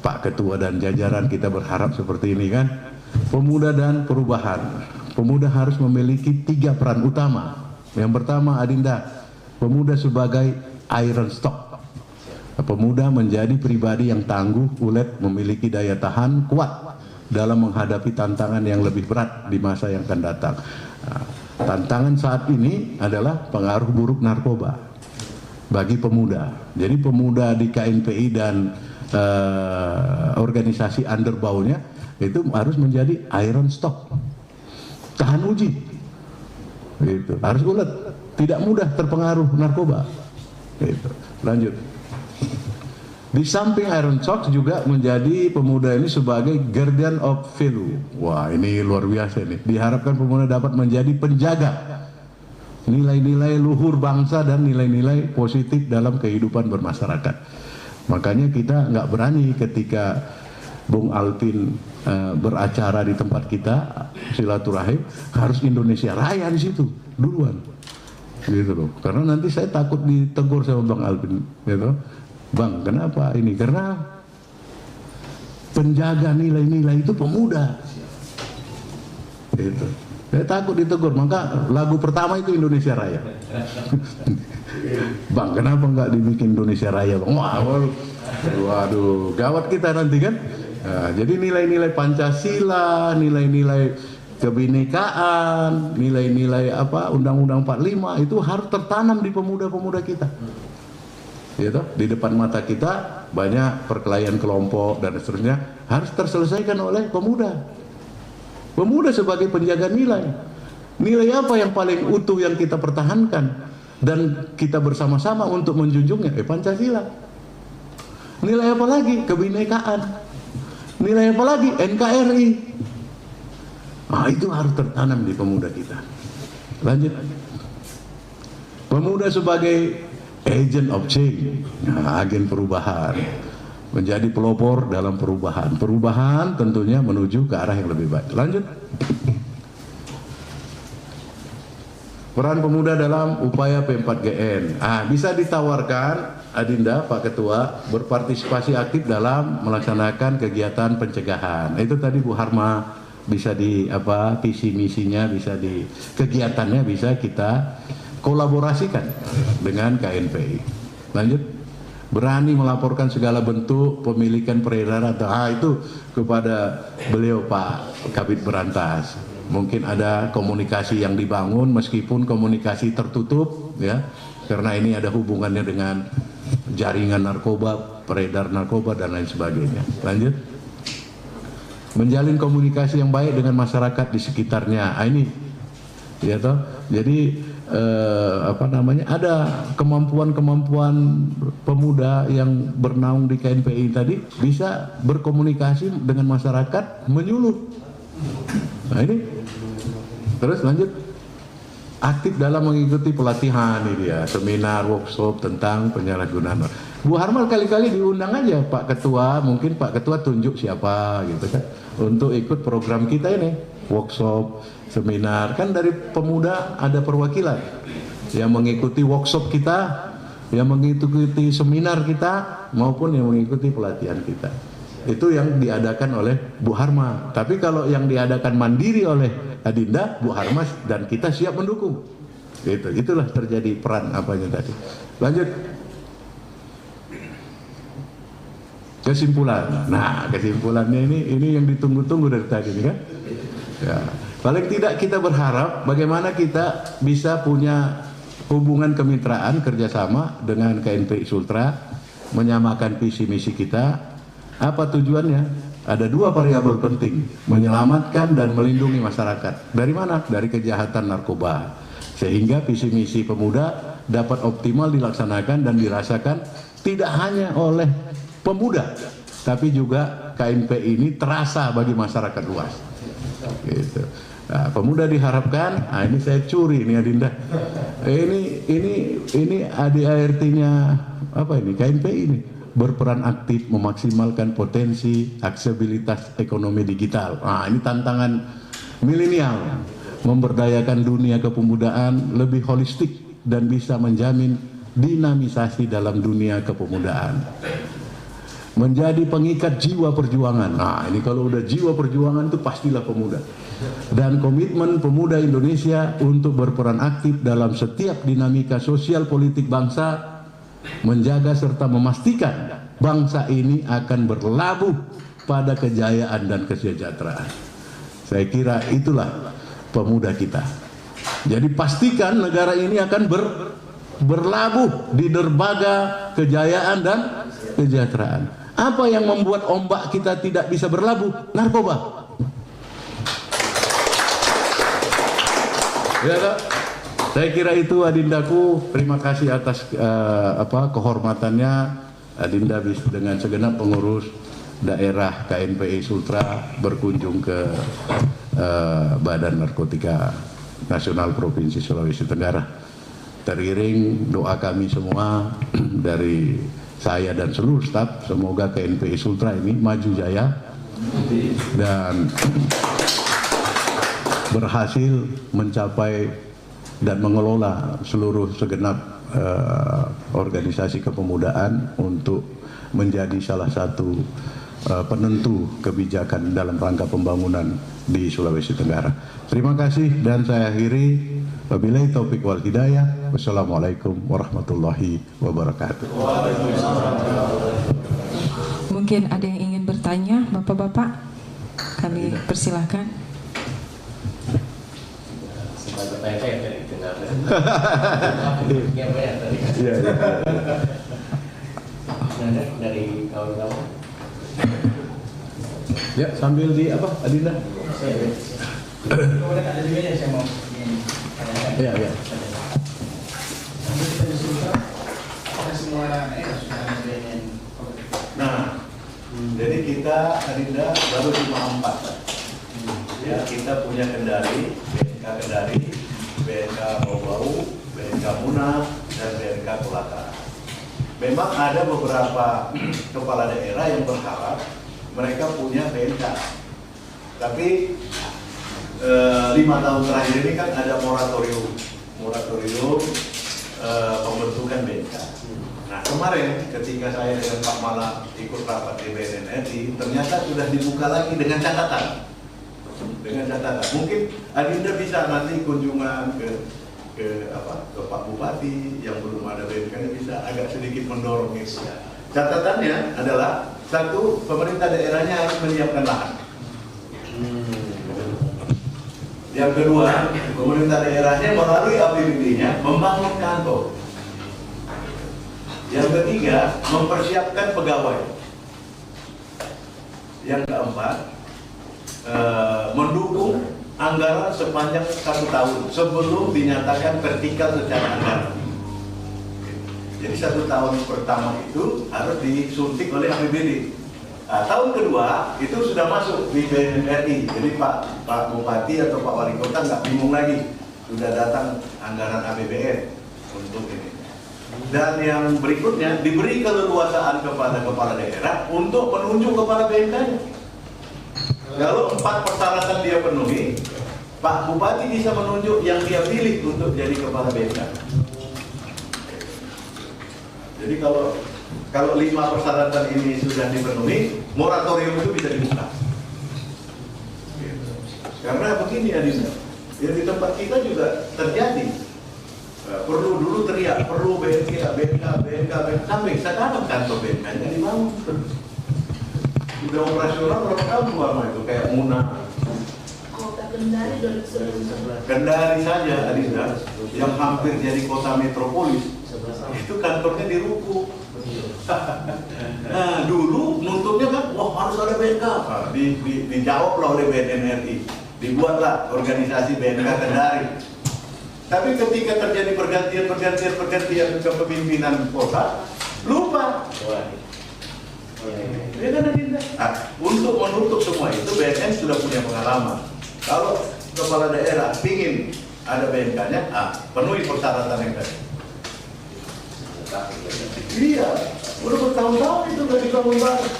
Pak Ketua dan jajaran kita berharap seperti ini kan. Pemuda dan perubahan. Pemuda harus memiliki 3 peran utama. Yang pertama, Adinda, pemuda sebagai iron stock. Pemuda menjadi pribadi yang tangguh, ulet, memiliki daya tahan kuat dalam menghadapi tantangan yang lebih berat di masa yang akan datang. Tantangan saat ini adalah pengaruh buruk narkoba bagi pemuda. Jadi pemuda di KNPI dan organisasi underbawnya itu harus menjadi iron stock, tahan uji, gitu. Harus ulet, tidak mudah terpengaruh narkoba. Gitu. Lanjut. Di samping iron stock juga menjadi pemuda ini sebagai guardian of value. Wah, ini luar biasa nih. Diharapkan pemuda dapat menjadi penjaga nilai-nilai luhur bangsa dan nilai-nilai positif dalam kehidupan bermasyarakat. Makanya kita nggak berani ketika Bung Alvin beracara di tempat kita silaturahim harus Indonesia Raya di situ duluan, gitu loh. Karena nanti saya takut ditegur sama Bang Alvin, gitu. Bang, kenapa ini? Karena penjaga nilai-nilai itu pemuda. Gitu. Saya takut ditegur, maka lagu pertama itu Indonesia Raya. Bang, kenapa nggak dibikin Indonesia Raya, Bang? Waduh, gawat kita nanti kan. Nah, jadi nilai-nilai Pancasila, nilai-nilai kebinekaan, nilai-nilai Undang-Undang 45 itu harus tertanam di pemuda-pemuda kita. Gitu. Di depan mata kita banyak perkelahian kelompok dan seterusnya harus terselesaikan oleh pemuda. Pemuda sebagai penjaga nilai. Nilai apa yang paling utuh yang kita pertahankan dan kita bersama-sama untuk menjunjungnya? Pancasila. Nilai apa lagi? Kebinekaan. Nilai apa lagi? NKRI. Itu harus tertanam di pemuda kita. Lanjut. Pemuda sebagai agent of change, agen perubahan, menjadi pelopor dalam perubahan. Perubahan tentunya menuju ke arah yang lebih baik. Lanjut. Peran pemuda dalam upaya P4GN. Bisa ditawarkan, Adinda, Pak Ketua, berpartisipasi aktif dalam melaksanakan kegiatan pencegahan. Itu tadi Bu Harma bisa visi misinya bisa kegiatannya bisa kita kolaborasikan dengan KNPI. Lanjut. Berani melaporkan segala bentuk pemilikan peredaran itu kepada beliau Pak Kabid Berantas. Mungkin ada komunikasi yang dibangun meskipun komunikasi tertutup ya, karena ini ada hubungannya dengan jaringan narkoba, peredar narkoba dan lain sebagainya. Lanjut. Menjalin komunikasi yang baik dengan masyarakat di sekitarnya. Ini ya toh. Jadi ada kemampuan-kemampuan pemuda yang bernaung di KNPI tadi bisa berkomunikasi dengan masyarakat menyuluh. Nah ini terus lanjut, aktif dalam mengikuti pelatihan ini ya, seminar, workshop tentang penyalahgunaan. Bu Harmal kali-kali diundang aja Pak Ketua, mungkin Pak Ketua tunjuk siapa gitu kan, untuk ikut program kita ini, workshop, seminar. Kan dari pemuda ada perwakilan yang mengikuti workshop kita, yang mengikuti seminar kita, maupun yang mengikuti pelatihan kita. Itu yang diadakan oleh Bu Harma. Tapi kalau yang diadakan mandiri oleh Adinda, Bu Harma dan kita siap mendukung. Gitu. Itulah terjadi peran apanya tadi. Lanjut. Kesimpulan. Nah, kesimpulannya ini yang ditunggu-tunggu dari tadi kan. Ya. Paling tidak kita berharap bagaimana kita bisa punya hubungan kemitraan kerjasama dengan KNPI Sultra, menyamakan visi misi kita. Apa tujuannya? Ada 2 variabel penting, menyelamatkan dan melindungi masyarakat. Dari mana? Dari kejahatan narkoba. Sehingga visi misi pemuda dapat optimal dilaksanakan dan dirasakan tidak hanya oleh pemuda, tapi juga KNPI ini terasa bagi masyarakat luas. Gitu. Nah, pemuda diharapkan, ini saya curi ini Adinda. Ini ADART-nya apa ini? KNPI ini berperan aktif memaksimalkan potensi aksesibilitas ekonomi digital. Nah, ini tantangan milenial, memberdayakan dunia kepemudaan lebih holistik dan bisa menjamin dinamisasi dalam dunia kepemudaan. Menjadi pengikat jiwa perjuangan. Nah, ini kalau udah jiwa perjuangan itu pastilah pemuda. Dan komitmen pemuda Indonesia untuk berperan aktif dalam setiap dinamika sosial politik bangsa, menjaga serta memastikan bangsa ini akan berlabuh pada kejayaan dan kesejahteraan. Saya kira itulah pemuda kita. Jadi pastikan negara ini akan berlabuh di derbaga kejayaan dan kesejahteraan. Apa yang membuat ombak kita tidak bisa berlabuh? Narkoba. Ya, Kak? Saya kira itu Adindaku. Terima kasih atas kehormatannya Adinda dengan segenap pengurus daerah KNPI Sultra berkunjung ke Badan Narkotika Nasional Provinsi Sulawesi Tenggara. Teriring doa kami semua dari saya dan seluruh staf, semoga KNPI Sultra ini maju jaya dan berhasil mencapai dan mengelola seluruh segenap organisasi kepemudaan untuk menjadi salah satu penentu kebijakan dalam rangka pembangunan di Sulawesi Tenggara. Terima kasih dan saya akhiri. Wabillahi taufiq wal hidayah. Wassalamualaikum warahmatullahi wabarakatuh. Mungkin ada yang ingin bertanya, Bapak-bapak? Kami persilahkan. Dari kawan-kawan. Ya, sambil di apa, Adinda? Kemudian ada juga yang saya mau Iya. Nah, jadi kita Adinda baru 54. Ya, kita punya Kendari, BNK Kendari, BNK Bau-Bau, BNK Muna, dan BNK Kolaka. Memang ada beberapa kepala daerah yang berharap mereka punya BNK, tapi 5 tahun terakhir ini kan ada moratorium pembentukan BNK. Nah, kemarin ketika saya dengan Pak Mala ikut rapat di BNNRI, ternyata sudah dibuka lagi dengan catatan. Mungkin Adinda bisa nanti kunjungan ke Pak Bupati yang belum ada BNK-nya, bisa agak sedikit mendorong itu. Catatannya adalah, 1, pemerintah daerahnya harus menyiapkan lahan. Yang kedua, pemerintah daerahnya melalui APBD-nya membangun kantor. Yang ketiga, mempersiapkan pegawai. Yang keempat, mendukung anggaran sepanjang 1 tahun sebelum dinyatakan vertikal secara anggaran. Jadi 1 tahun pertama itu harus disuntik oleh APBD. Nah, tahun kedua itu sudah masuk di BNRI. Jadi Pak Bupati atau Pak Wali Kota nggak bingung lagi, sudah datang anggaran APBN untuk ini. Dan yang berikutnya diberi keleluasaan kepada kepala daerah untuk menunjuk kepala BNK-nya. Kalau 4 persyaratan dia penuhi, Pak Bupati bisa menunjuk yang dia pilih untuk jadi kepala BNK. Jadi kalau 5 persyaratan ini sudah dipenuhi, moratorium itu bisa dibuka. Karena begini Adinda, ya di tempat kita juga terjadi. Perlu dulu teriak, perlu BNK, sampai sekarang kantor BNK-nya dibangun. Udah operasional berapa tahun lama itu, kayak Muna. Kota Kendari 2011. Kendari saja Adinda, yang hampir jadi kota metropolis, itu kantornya di Ruku. Nah, dulu nuntutnya kan, wah harus ada BNK. Nah, dijawablah oleh BNNRI, dibuatlah organisasi BNK Kendari. Tapi ketika terjadi pergantian kepemimpinan kota, lupa. Ya kan Adinda? Nah, untuk menutup semua itu BNN sudah punya pengalaman. Kalau kepala daerah ingin ada BNK-nya, penuhi persyaratan yang tadi. Iya, udah bertahun-tahun itu nggak dibangun bareng.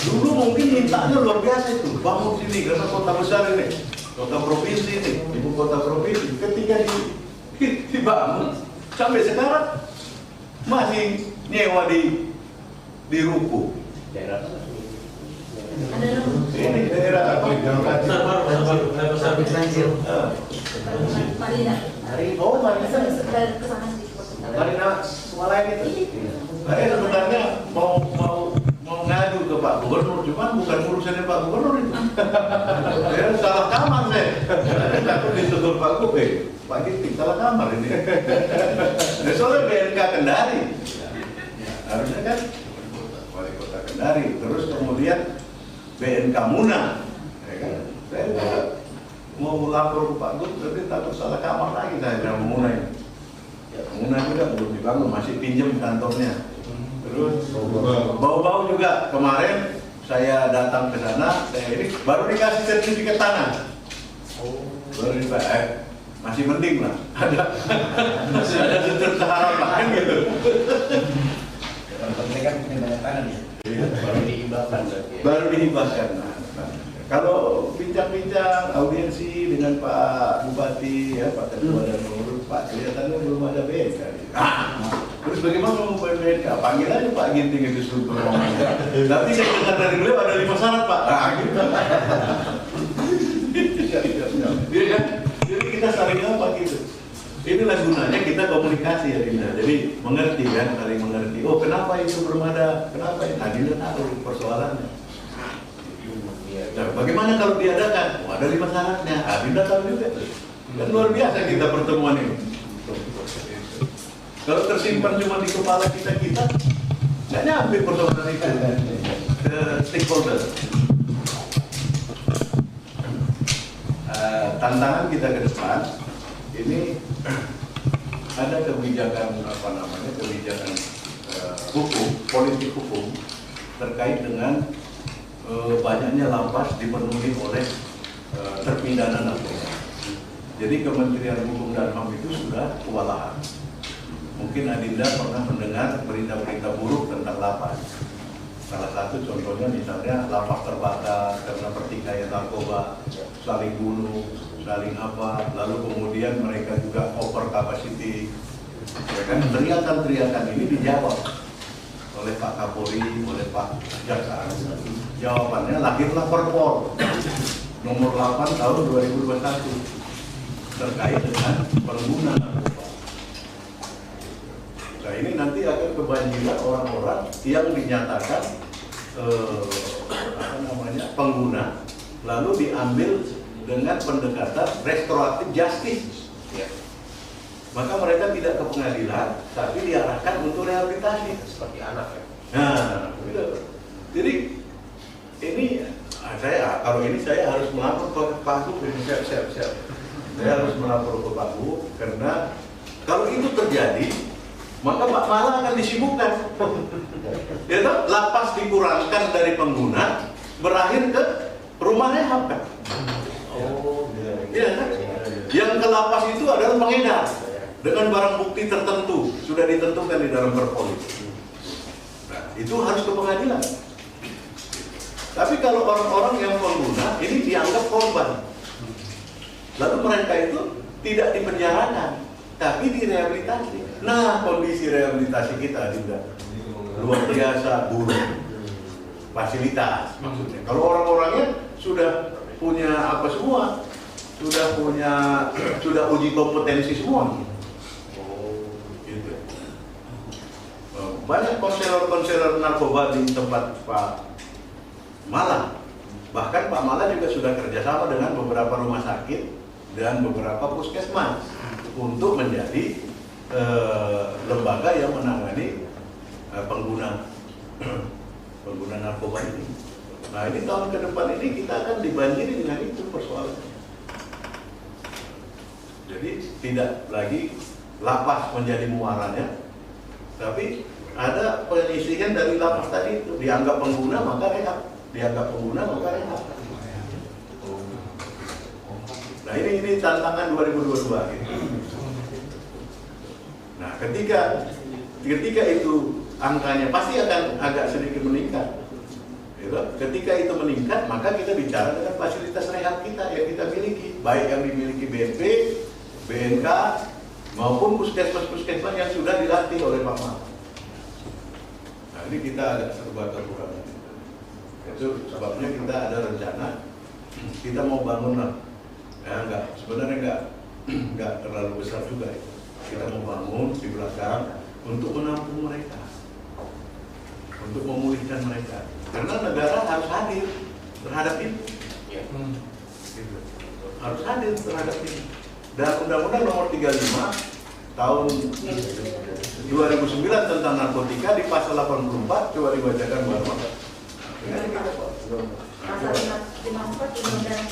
Dulu mungkin mintanya luar biasa itu, bangun sini karena kota besar ini, kota provinsi ini, ibu kota provinsi. Ketika dibangun sampai sekarang masih nyewa di Ruku. Ini daerah apa? Oh, Marina sekolah itu. Saya sebenarnya mau ngadu ke Pak Gubernur, cuman bukan urusannya Pak Gubernur itu. Ya salah kamar saya. Takut ditegur Pak Gubernur. Pak Giting salah kamar ini. Soalnya BNK Kendari. Harusnya kan wali kota Kendari, terus kemudian BNK Muna. Ya kan? Saya juga mau lapor ke Pak Gubernur, tapi takut salah kamar lagi saya dengan Muna ini. Muna juga belum dibangun, masih pinjam kantornya. Terus bau-bau juga kemarin saya datang ke sana, saya ini baru dikasih sertifikat tanah. Baru dikasih, masih mending lah. Ada secerca harapan gitu. Yang penting kan punya banyak tanah ya. Baru dihibahkan. Baru dihibahkan. Kalau bincang-bincang audiensi dengan Pak Bupati, ya Pak Ketua dan Pengurus, Pak kelihatannya belum ada BNK. Terus bagaimana mau BNK? Panggil aja Pak Ginting itu struktur ngomongnya. Tapi saya dengar dari beliau ada 5 syarat Pak. Gitu. Iya kan? Jadi kita saling apa gitu. Inilah gunanya kita komunikasi ya Dinda. Jadi mengerti kan, saling mengerti. Oh kenapa itu belum ada? Kenapa? Nah Dinda tahu persoalannya. Nah, bagaimana kalau diadakan? Oh, ada 5 syaratnya. Dinda tahu juga. Dan luar biasa kita pertemuan ini. Kalau tersimpan cuma di kepala kita, nggak nyampe persoalan itu ke stakeholder. Tantangan kita ke depan ini ada kebijakan kebijakan hukum, politik hukum terkait dengan banyaknya lapas dipenuhi oleh terpidana narkoba. Jadi Kementerian Hukum dan HAM itu sudah kewalahan. Mungkin Adinda pernah mendengar berita-berita buruk tentang lapas. Salah satu contohnya misalnya lapas terbakar karena pertikaian narkoba, saling bunuh, saling apa, lalu kemudian mereka juga over capacity. Ya kan, teriakan-teriakan ini dijawab oleh Pak Kapolri, oleh Pak Jaksa. Jawabannya lahirlah Perpol nomor 8 tahun 2021 terkait dengan pengguna narkoba. Nah ini nanti akan kebanjiran orang-orang yang dinyatakan pengguna, lalu diambil dengan pendekatan restoratif justice. Ya. Maka mereka tidak ke pengadilan, tapi diarahkan untuk rehabilitasi Seperti anak ya. Nah, betul. Jadi ini kalau ini saya harus melapor ke Pak Gub. Siap. Saya harus melapor ke Pak Gub karena kalau itu terjadi, maka Pak Mala akan disibukkan. Ya, lapas dikurangkan dari pengguna, berakhir ke rumah rehab kan. Oh, Iya kan? Yang ke lapas itu adalah pengedar. dengan barang bukti tertentu sudah ditentukan di dalam perpol itu. Nah, itu harus ke pengadilan. Tapi kalau orang-orang yang pengguna ini dianggap korban, lalu mereka itu tidak dipenjarakan, tapi direhabilitasi. Nah, kondisi rehabilitasi kita juga luar biasa buruk. Fasilitas maksudnya. Kalau orang-orangnya sudah punya apa semua, sudah uji kompetensi semua. Gitu. Banyak konselor narkoba di tempat Pak Mala. Bahkan Pak Mala juga sudah kerjasama dengan beberapa rumah sakit dan beberapa puskesmas untuk menjadi lembaga yang menangani pengguna narkoba ini. Nah, ini tahun ke depan ini kita akan dibanjiri dengan itu persoalannya. Jadi tidak lagi lapas menjadi muaranya, tapi ada penyisihan dari lapas tadi itu, dianggap pengguna maka rehab. Nah, ini tantangan 2022 gitu. Nah, ketika itu angkanya pasti akan agak sedikit meningkat. Gitu. Ketika itu meningkat, maka kita bicara dengan fasilitas rehab kita yang kita miliki, baik yang dimiliki BNP, BNK, maupun puskesmas-puskesmas yang sudah dilatih oleh Pak Mal. Nah, ini kita agak serba kekurangan. Itu sebabnya kita ada rencana, kita mau bangun lah. Ya, sebenarnya enggak terlalu besar juga. Kita mau bangun di belakang untuk menampung mereka, untuk memulihkan mereka. Karena negara harus hadir terhadap ini. Gitu. Harus hadir terhadap ini. Dan Undang-Undang Nomor 35 tahun 2009 tentang narkotika di pasal 84 coba dibacakan Bapak. Pasal 54 Undang-Undang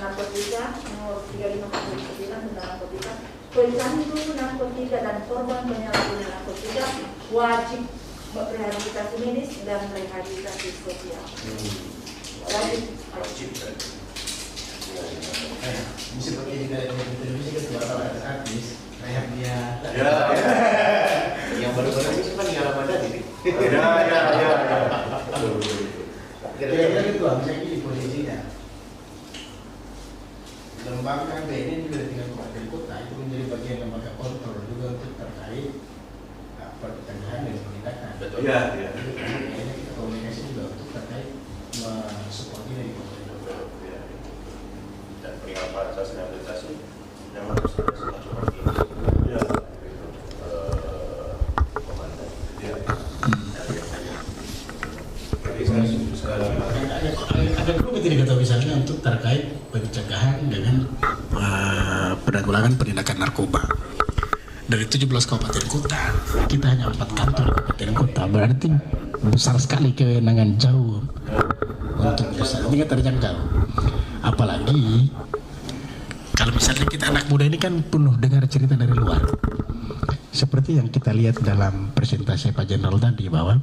Narkotika Nomor 35 tahun 2009 tentang narkotika, pecandu narkotika dan korban penyalahgunaan narkotika wajib rehabilitasi medis dan rehabilitasi sosial. Wajib. Ini seperti di televisi kan suara artis rehab dia. Ya. Yang baru-baru ini kan yang Ramadan ini. Ya. Kira-kira gitu, misalnya di posisinya. Lembaga BNN juga dengan kabupaten kota itu menjadi bagian lembaga kontrol juga untuk terkait pencegahan dan penindakan. Betul. Iya. Kayaknya kita komunikasi juga untuk terkait mensupport ini di kabupaten kota. Dan perihal proses rehabilitasi yang harus ada semacam ini. Ya. Komandan. Ya. Ada dulu kita dikatakan misalnya untuk terkait pencegahan dengan penanggulangan penindakan narkoba. Dari 17 kabupaten kota, kita hanya 4 kantor kabupaten kota, berarti besar sekali kewenangan jauh untuk bisa. Ini kan terjangkau. Apalagi kalau misalnya kita anak muda ini kan penuh dengar cerita dari luar. Seperti yang kita lihat dalam presentasi Pak Jenderal tadi bahwa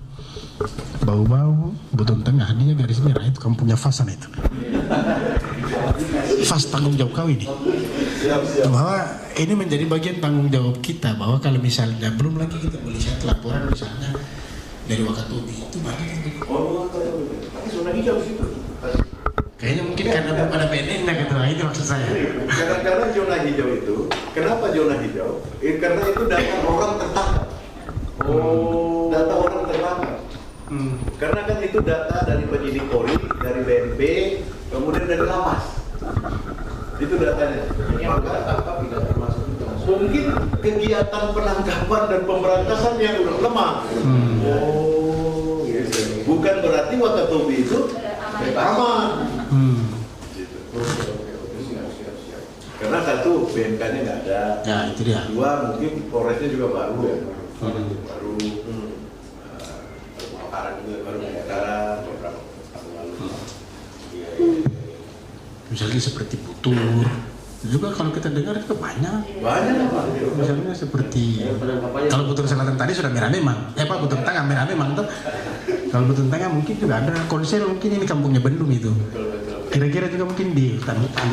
bau-bau Buton Tengah dia garis merah itu kampungnya Fasan itu. Fas tanggung jawab kau ini. Bahwa ini menjadi bagian tanggung jawab kita bahwa kalau misalnya belum lagi kita melihat laporan misalnya dari Wakatobi itu banyak yang Tapi zona hijau di situ. kayaknya mungkin karena belum ada BNN gitu, itu maksud saya. Karena zona hijau itu, kenapa zona hijau? Karena itu data orang tertangkap. Data orang tertangkap. Karena kan itu data dari penyidik Polri, dari BNP, kemudian dari lapas. Itu datanya. Yang tertangkap tidak termasuk itu. Mungkin kegiatan penangkapan dan pemberantasan yang lemah. Gitu. Bukan berarti Wakatobi itu aman. Gitu. Karena satu BNK-nya nggak ada. Ya itu dia. Dua mungkin Polresnya juga baru ya. Baru. Baru pemekaran beberapa tahun lalu. Misalnya seperti Butur, juga kalau kita dengar itu banyak. Banyak Pak. Misalnya seperti kalau Butur Selatan tadi sudah merah memang, Butur Tengah merah memang tuh. Kalau Butur Tengah mungkin juga ada konser, mungkin ini kampungnya Bendung itu. Kira-kira juga mungkin di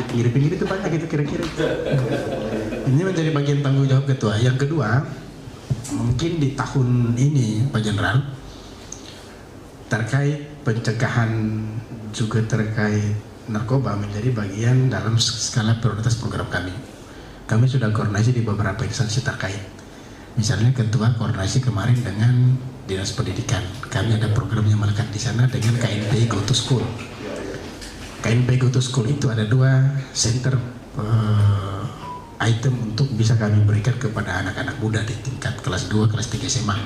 pinggir-pinggir itu banyak gitu kira-kira. Ini menjadi bagian tanggung jawab ketua. Yang kedua, mungkin di tahun ini Pak Jenderal, terkait pencegahan juga terkait narkoba menjadi bagian dalam skala prioritas program kami. Kami sudah koordinasi di beberapa instansi terkait. Misalnya ketua koordinasi kemarin dengan Dinas Pendidikan. Kami ada program yang melekat di sana dengan KNP Go to School. KNP Go to School itu ada 2 center item untuk bisa kami berikan kepada anak-anak muda di tingkat kelas 2, kelas 3 SMA.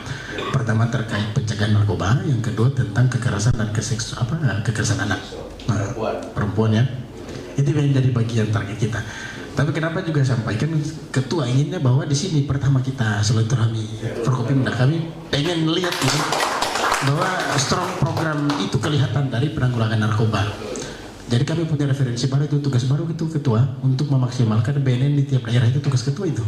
Pertama terkait pencegahan narkoba, yang kedua tentang kekerasan dan kekerasan anak perempuan ya. Itu yang jadi bagian target kita. Tapi kenapa juga sampaikan ketua inginnya bahwa di sini pertama kita silaturahmi Forkopimda, kami pengen lihat ya, bahwa strong program itu kelihatan dari penanggulangan narkoba. Jadi kami punya referensi baru, itu tugas baru itu ketua untuk memaksimalkan BNN di tiap daerah, itu tugas ketua itu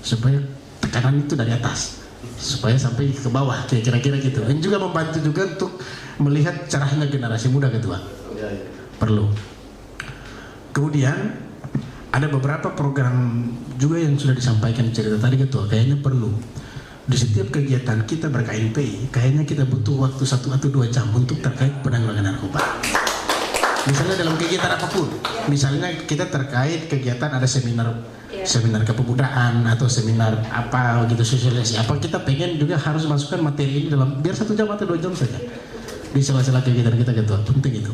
supaya tekanan itu dari atas supaya sampai ke bawah kira-kira gitu. Dan juga membantu juga untuk melihat caranya generasi muda ketua perlu. Kemudian ada beberapa program juga yang sudah disampaikan cerita tadi ketua, kayaknya perlu di setiap kegiatan kita ber-KNPI, kayaknya kita butuh waktu 1 atau 2 jam untuk terkait penanggulangan narkoba. Misalnya dalam kegiatan apapun, misalnya kita terkait kegiatan ada seminar kepemudaan atau seminar apa gitu, sosialisasi apa, kita pengen juga harus masukkan materi ini dalam biar 1 jam atau 2 jam saja di sela-sela kegiatan kita ketua, penting itu.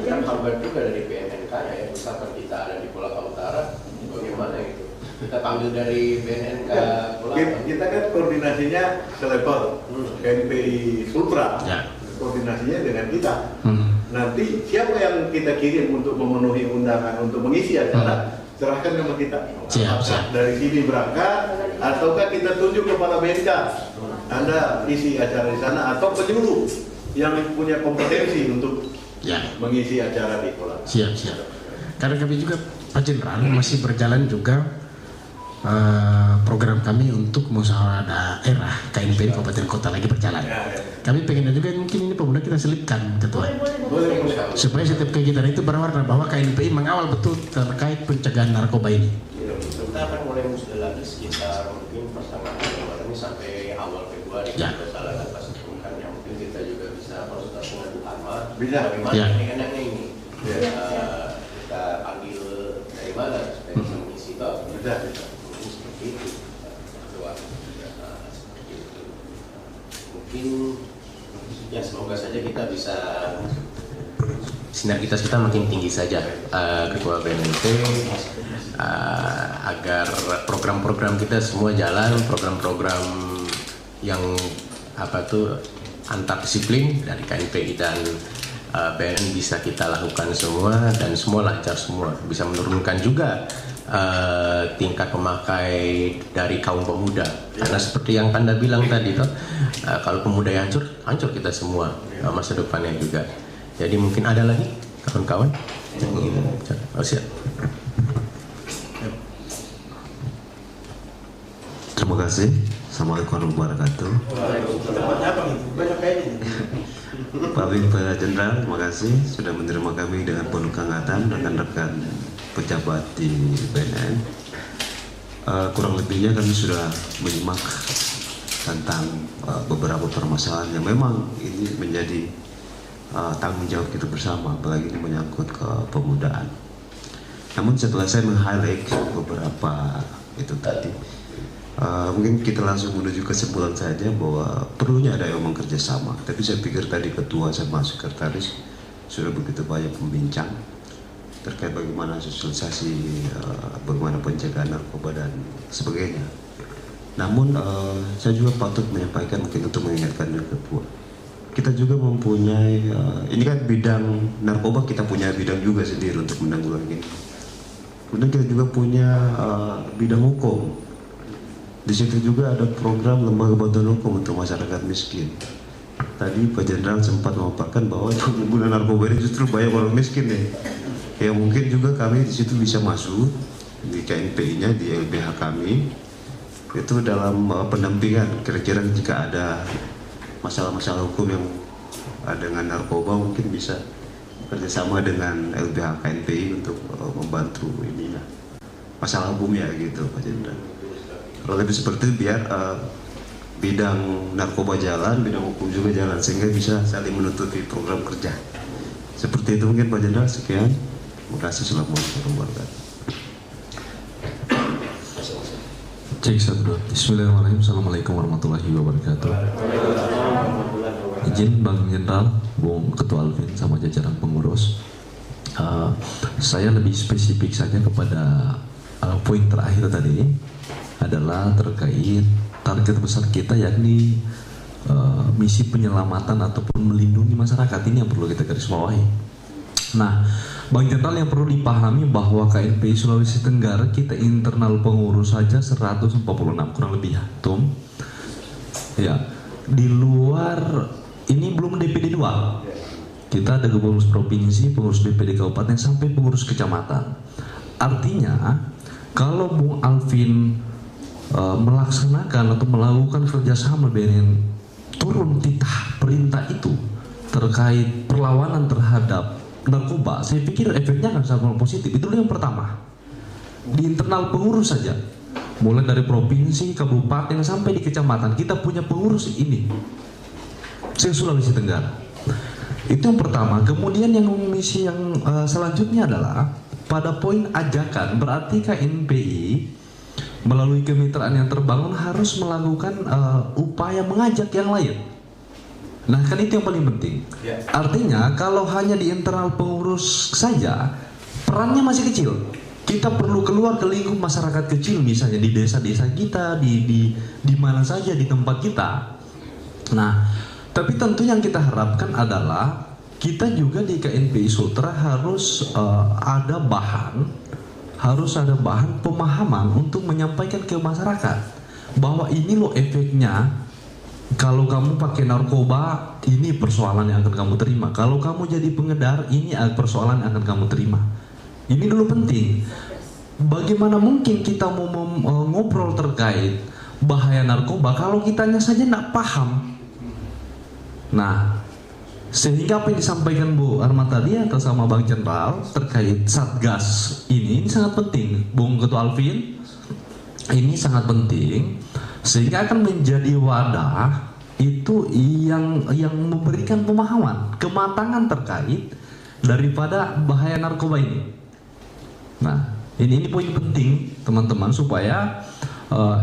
Kan kabar juga dari BNNK ya, misalkan kita ada di Pulau Utara, bagaimana itu? Kita panggil dari BNNK Pulau. Kita kan koordinasinya selevel KNPI Sultra, koordinasinya dengan kita. Nanti siapa yang kita kirim untuk memenuhi undangan untuk mengisi acara, serahkan sama kita. Siap. Dari sini berangkat, ataukah kita tunjuk kepala BNK, Anda isi acara di sana, atau penyuluh yang punya kompetensi untuk mengisi acara di Pulau. Siap. Karena kami juga Pak Jenderal masih berjalan juga program kami untuk musyawarah daerah KNPI Kabupaten Kota lagi berjalan. Kami pengen juga mungkin ini pemuda kita selipkan ketua, supaya setiap kegiatan itu berwarna bahwa KNPI mengawal betul terkait pencegahan narkoba ini. Kita akan mulai musda lagi sekitar mungkin pertengahan Januari ini sampai awal Februari. Salah satu pasukan yang mungkin kita juga bisa konsultasi dengan Bu Harma. Bagaimana enaknya ini? Kita panggil dari mana supaya bisa mengisi toh? Seperti itu. Mungkin ya semoga saja kita bisa sinergitas kita makin tinggi saja, Ketua BNNP, agar program-program kita semua jalan, program-program yang antar disiplin dari KNPI dan BNN bisa kita lakukan semua dan semua lancar semua, bisa menurunkan juga tingkat pemakai dari kaum pemuda, karena seperti yang Anda bilang tadi toh, kalau pemuda yang hancur kita semua masa depannya juga. Jadi mungkin ada lagi kawan-kawan. Siap. Terima kasih. Assalamualaikum warahmatullahi wabarakatuh. Pak Jenderal, terima kasih sudah menerima kami dengan penuh kehangatan, rekan-rekan pejabat di BNN. Kurang lebihnya kami sudah menyimak tentang beberapa permasalahan yang memang ini menjadi tanggung jawab kita bersama, apalagi ini menyangkut kepemudaan. Namun setelah saya meng-highlight beberapa itu tadi, mungkin kita langsung menuju kesimpulan saja bahwa perlunya ada yang kerjasama. Tapi saya pikir tadi ketua sama sekretaris sudah begitu banyak membincang terkait bagaimana sosialisasi, bagaimana pencegahan narkoba dan sebagainya. Namun saya juga patut menyampaikan, mungkin untuk mengingatkan ketua, kita juga mempunyai, ini kan bidang narkoba, kita punya bidang juga sendiri untuk menanggulangi. Kemudian kita juga punya bidang hukum. Di situ juga ada program lembaga bantuan hukum untuk masyarakat miskin. Tadi Pak Jenderal sempat memaparkan bahwa pengguna narkoba ini justru banyak orang miskin nih. Ya mungkin juga kami di situ bisa masuk di KNPI-nya, di LBH kami, itu dalam pendampingan. Kira-kira jika ada masalah-masalah hukum yang dengan narkoba, mungkin bisa kerjasama dengan LBH KNPI untuk membantu ininya. pasal hukum ya gitu Pak Jenderal. Kalau lebih seperti itu biar bidang narkoba jalan, bidang hukum juga jalan sehingga bisa saling menutupi program kerja. Seperti itu mungkin Pak Jenderal. Sekian. Terima kasih. Assalamualaikum warahmatullahi wabarakatuh. Cek satu. Bismillahirrahmanirrahim. Assalamualaikum warahmatullahi wabarakatuh. Izin Bang Jenderal, Bung Ketua Alvin sama jajaran pengurus. Saya lebih spesifik saja kepada poin terakhir tadi adalah terkait target besar kita, yakni misi penyelamatan ataupun melindungi masyarakat. Ini yang perlu kita garis bawahi. Nah, Bang Jenderal, yang perlu dipahami bahwa KNPI Sulawesi Tenggara kita internal pengurus saja 146 kurang lebih ya, Tum. Ya, di luar ini belum DPD 2. Kita ada pengurus provinsi, pengurus DPD kabupaten sampai pengurus kecamatan. Artinya, kalau Bung Alvin melaksanakan atau melakukan kerjasama BNN turun titah perintah itu terkait perlawanan terhadap narkoba, saya pikir efeknya akan sangat positif. Itu yang pertama. Di internal pengurus saja, mulai dari provinsi, kabupaten sampai di kecamatan, kita punya pengurus ini Sulawesi Tenggara. Itu yang pertama. Kemudian yang misi yang selanjutnya adalah pada poin ajakan, berarti KNPI melalui kemitraan yang terbangun harus melakukan upaya mengajak yang lain. Nah, kan itu yang paling penting. Artinya kalau hanya di internal pengurus saja, perannya masih kecil. Kita perlu keluar ke lingkup masyarakat kecil, misalnya di desa-desa kita, di mana saja di tempat kita. Nah, tapi tentu yang kita harapkan adalah kita juga di KNPI Sultra harus ada bahan pemahaman untuk menyampaikan ke masyarakat bahwa ini loh efeknya. Kalau kamu pakai narkoba, ini persoalan yang akan kamu terima. Kalau kamu jadi pengedar, ini persoalan yang akan kamu terima. Ini dulu penting. Bagaimana mungkin kita mau ngobrol terkait bahaya narkoba kalau kitanya saja tidak paham? Nah, sehingga apa yang disampaikan Bu Arma tadi atau sama Bang Jenderal terkait Satgas ini sangat penting. Bung Ketua Alvin, ini sangat penting. Sehingga akan menjadi wadah itu yang memberikan pemahaman, kematangan terkait daripada bahaya narkoba ini. Nah, ini poin penting teman-teman supaya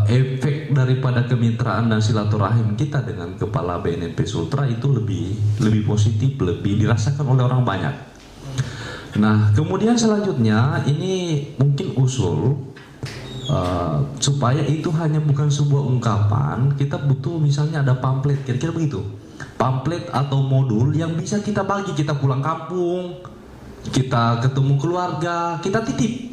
efek daripada kemitraan dan silaturahim kita dengan Kepala BNNP Sultra itu lebih positif, lebih dirasakan oleh orang banyak. Nah, kemudian selanjutnya ini mungkin usul supaya itu hanya bukan sebuah ungkapan, kita butuh misalnya ada pamflet, kira-kira begitu, pamflet atau modul yang bisa kita bagi, kita pulang kampung, kita ketemu keluarga, kita titip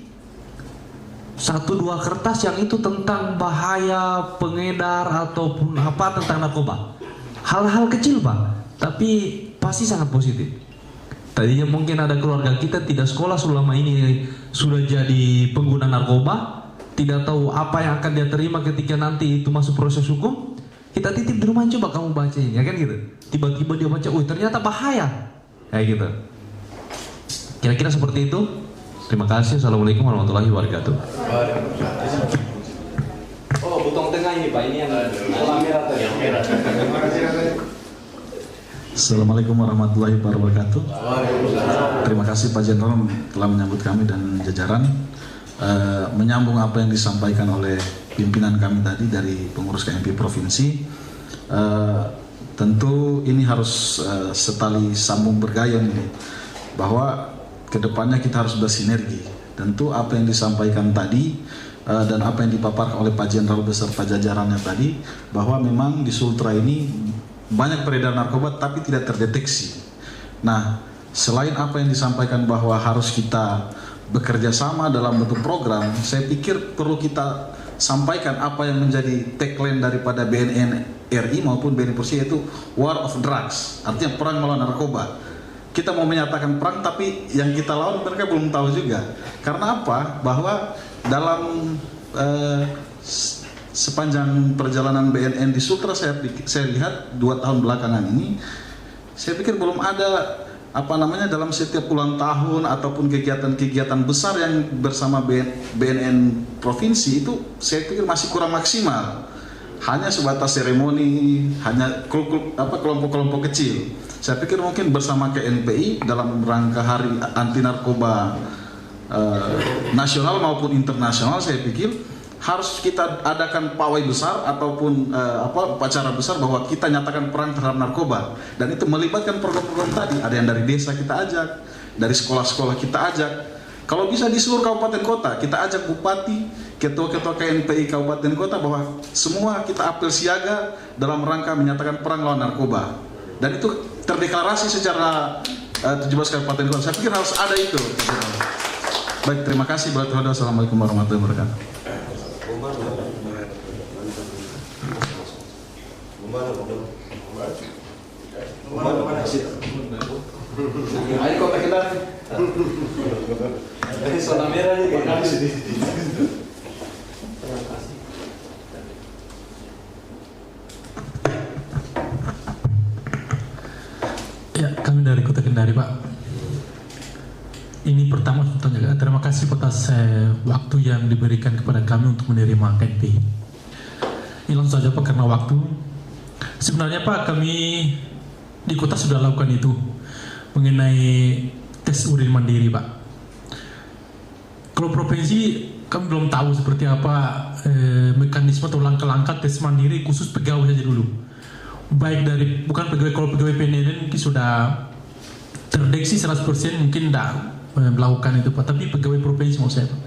1-2 kertas yang itu tentang bahaya pengedar ataupun apa tentang narkoba. Hal-hal kecil Pak, tapi pasti sangat positif. Tadinya mungkin ada keluarga kita tidak sekolah selama ini sudah jadi pengguna narkoba, tidak tahu apa yang akan dia terima ketika nanti itu masuk proses hukum. Kita titip di rumah, coba kamu baca ini, ya kan gitu. Tiba-tiba dia baca, ternyata bahaya, kayak gitu. Kira-kira seperti itu. Terima kasih. Assalamualaikum warahmatullahi wabarakatuh. Oh, butong tengah ini Pak, ini yang merah tadi. Assalamualaikum warahmatullahi wabarakatuh. Terima kasih Pak Jenderal telah menyambut kami dan jajaran. Menyambung apa yang disampaikan oleh pimpinan kami tadi dari pengurus KNPI Provinsi, tentu ini harus setali sambung bergayung ini, bahwa kedepannya kita harus bersinergi. Tentu apa yang disampaikan tadi dan apa yang dipaparkan oleh Pak Jenderal beserta jajarannya tadi, bahwa memang di Sultra ini banyak peredaran narkoba tapi tidak terdeteksi. Nah, selain apa yang disampaikan bahwa harus kita bekerja sama dalam bentuk program, saya pikir perlu kita sampaikan apa yang menjadi tagline daripada BNN RI maupun BNN Persi, yaitu War of Drugs, artinya perang melawan narkoba. Kita mau menyatakan perang tapi yang kita lawan mereka belum tahu juga. Karena apa? Bahwa dalam sepanjang perjalanan BNN di Sultra saya lihat 2 tahun belakangan ini, saya pikir belum ada dalam setiap ulang tahun ataupun kegiatan-kegiatan besar yang bersama BNN provinsi itu saya pikir masih kurang maksimal. Hanya sebatas seremoni, hanya kelompok-kelompok kecil. Saya pikir mungkin bersama KNPI dalam rangka Hari Anti Narkoba nasional maupun internasional, saya pikir harus kita adakan pawai besar ataupun upacara besar bahwa kita nyatakan perang terhadap narkoba, dan itu melibatkan program-program tadi. Ada yang dari desa kita ajak, dari sekolah-sekolah kita ajak. Kalau bisa di seluruh kabupaten kota, kita ajak bupati, ketua-ketua KNPI kabupaten kota bahwa semua kita apel siaga dalam rangka menyatakan perang lawan narkoba. Dan itu terdeklarasi secara 17 kabupaten kota. Saya pikir harus ada itu. Baik, terima kasih. Assalamualaikum warahmatullahi wabarakatuh. Ayo kota kita. Ini zona merah nih. Ya, kami dari Kota Kendari, Pak. Ini pertama sebetulnya terima kasih atas waktu yang diberikan kepada kami untuk menerima KNPI. Ini langsung saja Pak, karena waktu. Sebenarnya Pak, kami di kota sudah lakukan itu mengenai tes urin mandiri, Pak. Kalau provinsi kami belum tahu seperti apa mekanisme atau langkah-langkah tes mandiri khusus pegawai saja dulu. Baik dari, bukan pegawai, kalau pegawai PNN mungkin sudah terdeteksi 100% mungkin tidak melakukan itu Pak, tapi pegawai provinsi mau saya Pak.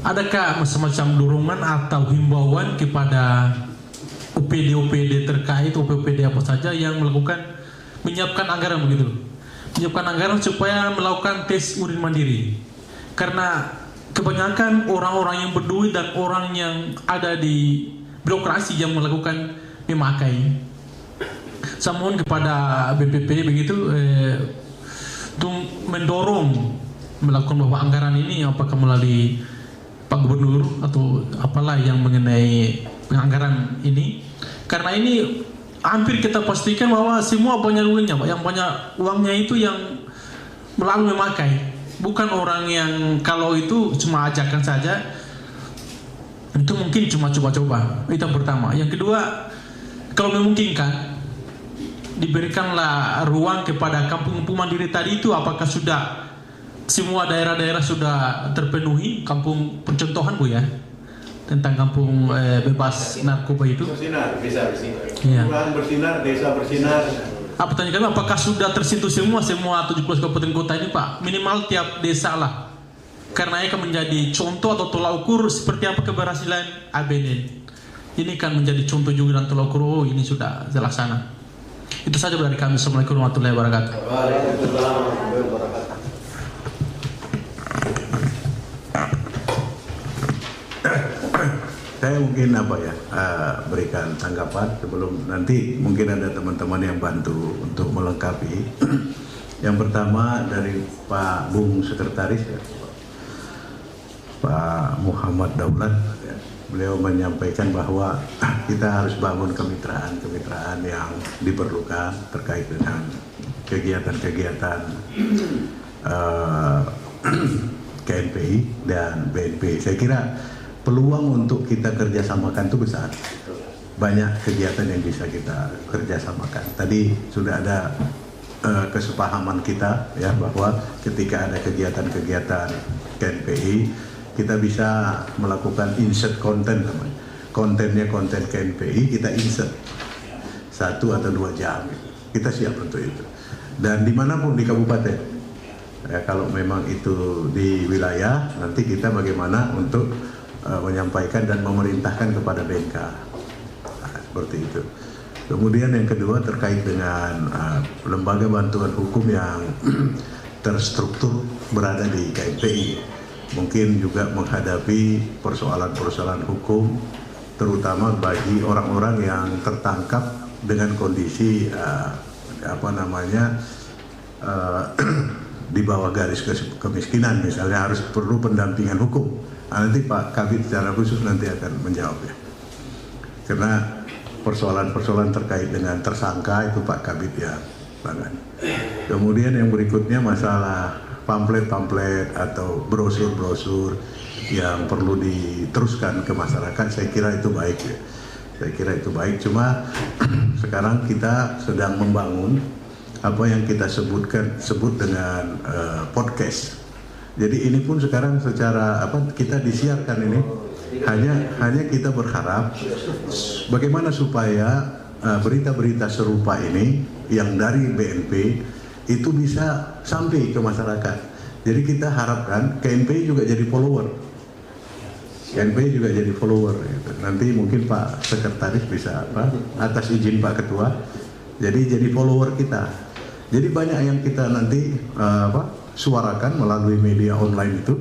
Adakah semacam dorongan atau himbauan kepada UPD-UPD terkait, UPD apa saja yang menyiapkan anggaran begitu, menyiapkan anggaran supaya melakukan tes urin mandiri? Karena kebanyakan orang-orang yang berduit dan orang yang ada di birokrasi yang melakukan memakai. Saya mohon kepada BPP begitu untuk mendorong melakukan bahwa anggaran ini apakah melalui Pak Gubernur atau apalah yang mengenai penganggaran ini, karena ini hampir kita pastikan bahwa semua banyak duitnya, yang banyak uangnya itu yang melalui memakai, bukan orang yang kalau itu cuma ajakan saja, itu mungkin cuma coba-coba. Itu yang pertama. Yang kedua, kalau memungkinkan diberikanlah ruang kepada kampung-kampung mandiri tadi itu, apakah sudah semua daerah-daerah sudah terpenuhi kampung percontohan Bu ya, tentang kampung bebas narkoba itu? Bersinar, bisa bersinar. Ya. Kelurahan bersinar, desa bersinar. Apa tanya kami, apakah sudah tersentuh semua 17 kabupaten kota ini Pak? Minimal tiap desa lah, karena ini akan menjadi contoh atau tolak ukur seperti apa keberhasilan ABNN. Ini kan menjadi contoh juga dan tolak ukur, oh ini sudah terlaksana. Itu saja dari kami. Assalamualaikum warahmatullahi wabarakatuh. Waalaikumsalam warahmatullahi wabarakatuh. Saya mungkin berikan tanggapan sebelum nanti mungkin ada teman-teman yang bantu untuk melengkapi. Yang pertama dari Pak Bung Sekretaris ya, Pak Muhammad Daulat ya, beliau menyampaikan bahwa kita harus bangun kemitraan yang diperlukan terkait dengan kegiatan-kegiatan KNPI dan BNP. Saya kira peluang untuk kita kerjasamakan itu besar. Banyak kegiatan yang bisa kita kerjasamakan. Tadi sudah ada kesepahaman kita ya bahwa ketika ada kegiatan-kegiatan KNPI kita bisa melakukan insert konten namanya. Kontennya konten KNPI kita insert 1 atau 2 jam. Kita siap untuk itu. Dan dimanapun di kabupaten. Ya, kalau memang itu di wilayah, nanti kita bagaimana untuk menyampaikan dan memerintahkan kepada BNK. Nah, seperti itu. Kemudian yang kedua terkait dengan lembaga bantuan hukum yang terstruktur berada di KNPI. Mungkin juga menghadapi persoalan-persoalan hukum, terutama bagi orang-orang yang tertangkap dengan kondisi di bawah garis kemiskinan, misalnya harus perlu pendampingan hukum. Nah, nanti Pak Kabid secara khusus nanti akan menjawabnya. Karena persoalan-persoalan terkait dengan tersangka itu Pak Kabid ya pangan. Kemudian yang berikutnya masalah pamflet-pamflet atau brosur-brosur yang perlu diteruskan ke masyarakat, saya kira itu baik ya. Saya kira itu baik, cuma sekarang kita sedang membangun apa yang kita sebut dengan podcast. Jadi ini pun sekarang secara kita disiarkan ini, hanya kita berharap bagaimana supaya berita-berita serupa ini yang dari BNP itu bisa sampai ke masyarakat. Jadi kita harapkan KNP juga jadi follower. KNP juga jadi follower. Gitu. Nanti mungkin Pak Sekretaris bisa atas izin Pak Ketua, jadi follower kita. Jadi banyak yang kita nanti suarakan melalui media online itu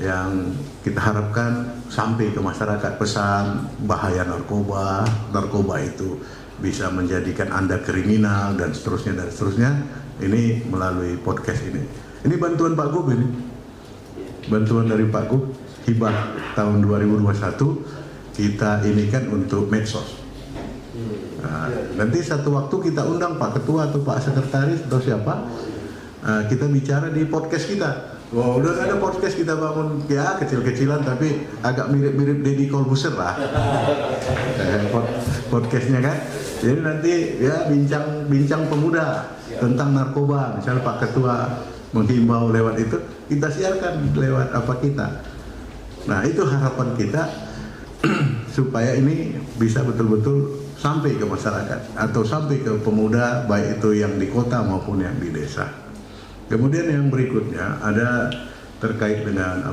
yang kita harapkan sampai ke masyarakat, pesan bahaya narkoba itu bisa menjadikan Anda kriminal dan seterusnya. Ini melalui podcast ini. Ini bantuan Pak Gub ini. Bantuan dari Pak Gub hibah tahun 2021 kita ini kan untuk medsos. Nah, nanti satu waktu kita undang Pak Ketua atau Pak Sekretaris atau siapa, kita bicara di podcast kita. Wow, udah ada podcast kita bangun ya kecil-kecilan tapi agak mirip-mirip Deddy Corbuzier lah podcastnya kan. Jadi nanti ya bincang pemuda tentang narkoba, misalnya Pak Ketua menghimbau lewat itu, kita siarkan lewat kita. Nah itu harapan kita supaya ini bisa betul-betul sampai ke masyarakat atau sampai ke pemuda, baik itu yang di kota maupun yang di desa. Kemudian yang berikutnya ada terkait dengan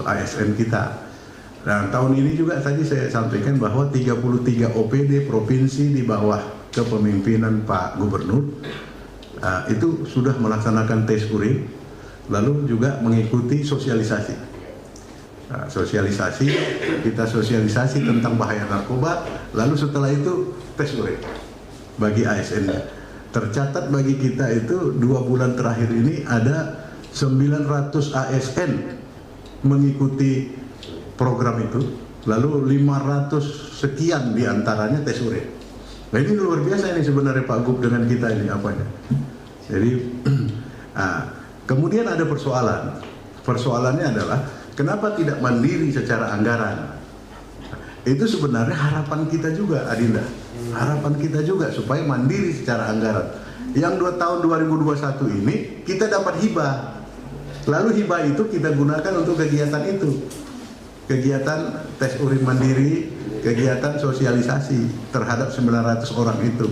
ASN kita. Nah, tahun ini juga tadi saya sampaikan bahwa 33 OPD provinsi di bawah kepemimpinan Pak Gubernur itu sudah melaksanakan tes urin, lalu juga mengikuti sosialisasi. Nah, kita sosialisasi tentang bahaya narkoba, lalu setelah itu tes urin bagi ASN-nya. Tercatat bagi kita itu 2 bulan terakhir ini ada 900 ASN mengikuti program itu, lalu 500 sekian diantaranya tes urin. Nah ini luar biasa ini sebenarnya Pak Gub dengan kita ini apanya. Jadi kemudian ada persoalannya adalah kenapa tidak mandiri secara anggaran. Itu sebenarnya harapan kita juga, Adinda. Harapan kita juga supaya mandiri secara anggaran. Yang 2 tahun 2021 ini kita dapat hibah. Lalu hibah itu kita gunakan untuk kegiatan itu. Kegiatan tes urin mandiri, kegiatan sosialisasi terhadap 900 orang itu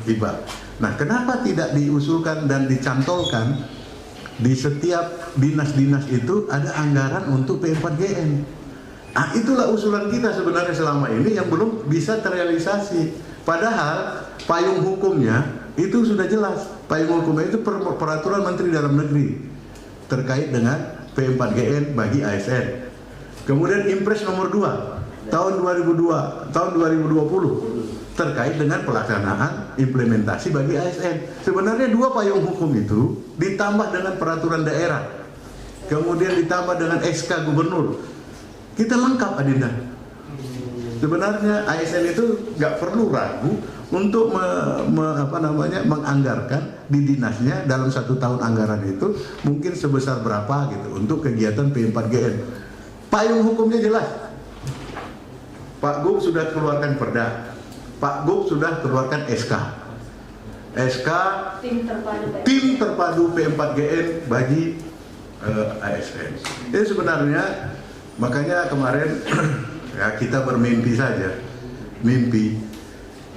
hibah. Nah, kenapa tidak diusulkan dan dicantolkan di setiap dinas-dinas itu ada anggaran untuk P4GN? Nah, itulah usulan kita sebenarnya selama ini yang belum bisa terrealisasi. Padahal payung hukumnya itu sudah jelas. Payung hukumnya itu peraturan Menteri Dalam Negeri terkait dengan P4GN bagi ASN. Kemudian Impres nomor 2 tahun 2020 terkait dengan pelaksanaan implementasi bagi ASN. Sebenarnya 2 payung hukum itu ditambah dengan peraturan daerah, kemudian ditambah dengan SK Gubernur. Kita lengkap, Adinda. Sebenarnya ASN itu nggak perlu ragu untuk menganggarkan di dinasnya dalam 1 tahun anggaran itu mungkin sebesar berapa gitu untuk kegiatan P4GN. Payung hukumnya jelas. Pak Gub sudah keluarkan perda, Pak Gub sudah keluarkan SK tim terpadu P4GN bagi ASN. Ini sebenarnya makanya kemarin ya kita bermimpi saja,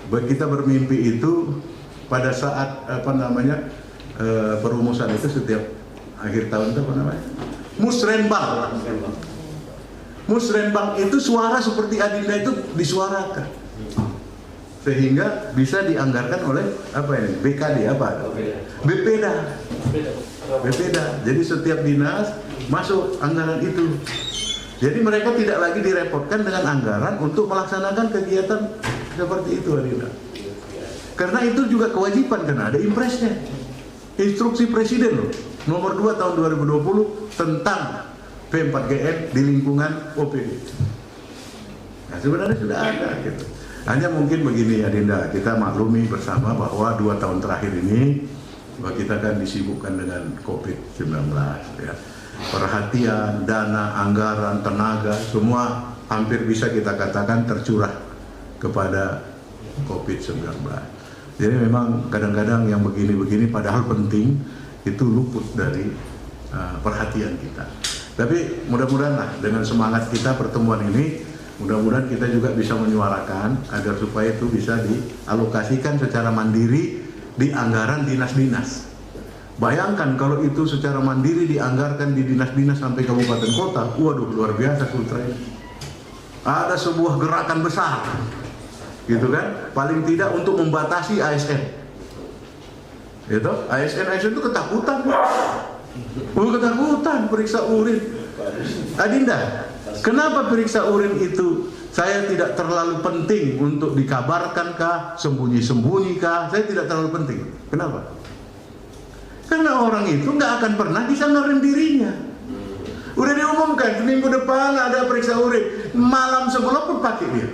kita bermimpi itu pada saat perumusan itu setiap akhir tahun itu Musrenbang itu suara seperti Adinda itu disuarakan sehingga bisa dianggarkan oleh BKD BPDA. Jadi setiap dinas masuk anggaran itu. Jadi mereka tidak lagi direpotkan dengan anggaran untuk melaksanakan kegiatan seperti itu, Adinda. Karena itu juga kewajiban, karena ada impresnya. Instruksi Presiden nomor 2 tahun 2020 tentang P4GN di lingkungan OPD. Nah, sebenarnya sudah ada gitu. Hanya mungkin begini Adinda, kita maklumi bersama bahwa 2 tahun terakhir ini kita kan disibukkan dengan COVID-19 ya. Perhatian, dana, anggaran, tenaga, semua hampir bisa kita katakan tercurah kepada COVID-19. Jadi memang kadang-kadang yang begini-begini padahal penting itu luput dari perhatian kita. Tapi mudah-mudahan lah dengan semangat kita pertemuan ini, mudah-mudahan kita juga bisa menyuarakan agar supaya itu bisa dialokasikan secara mandiri di anggaran dinas-dinas. Bayangkan kalau itu secara mandiri dianggarkan di dinas-dinas sampai kabupaten kota, waduh luar biasa Sultra ini. Ada sebuah gerakan besar, gitu kan? Paling tidak untuk membatasi ASN. Itu ASN itu ketakutan, ketakutan periksa urin. Adinda, kenapa periksa urin itu saya tidak terlalu penting untuk dikabarkan kah, sembunyi-sembunyi kah? Saya tidak terlalu penting. Kenapa? Karena orang itu nggak akan pernah bisa ngerin dirinya. Udah diumumkan minggu depan ada periksa urin, malam sebelum pun pakai dia.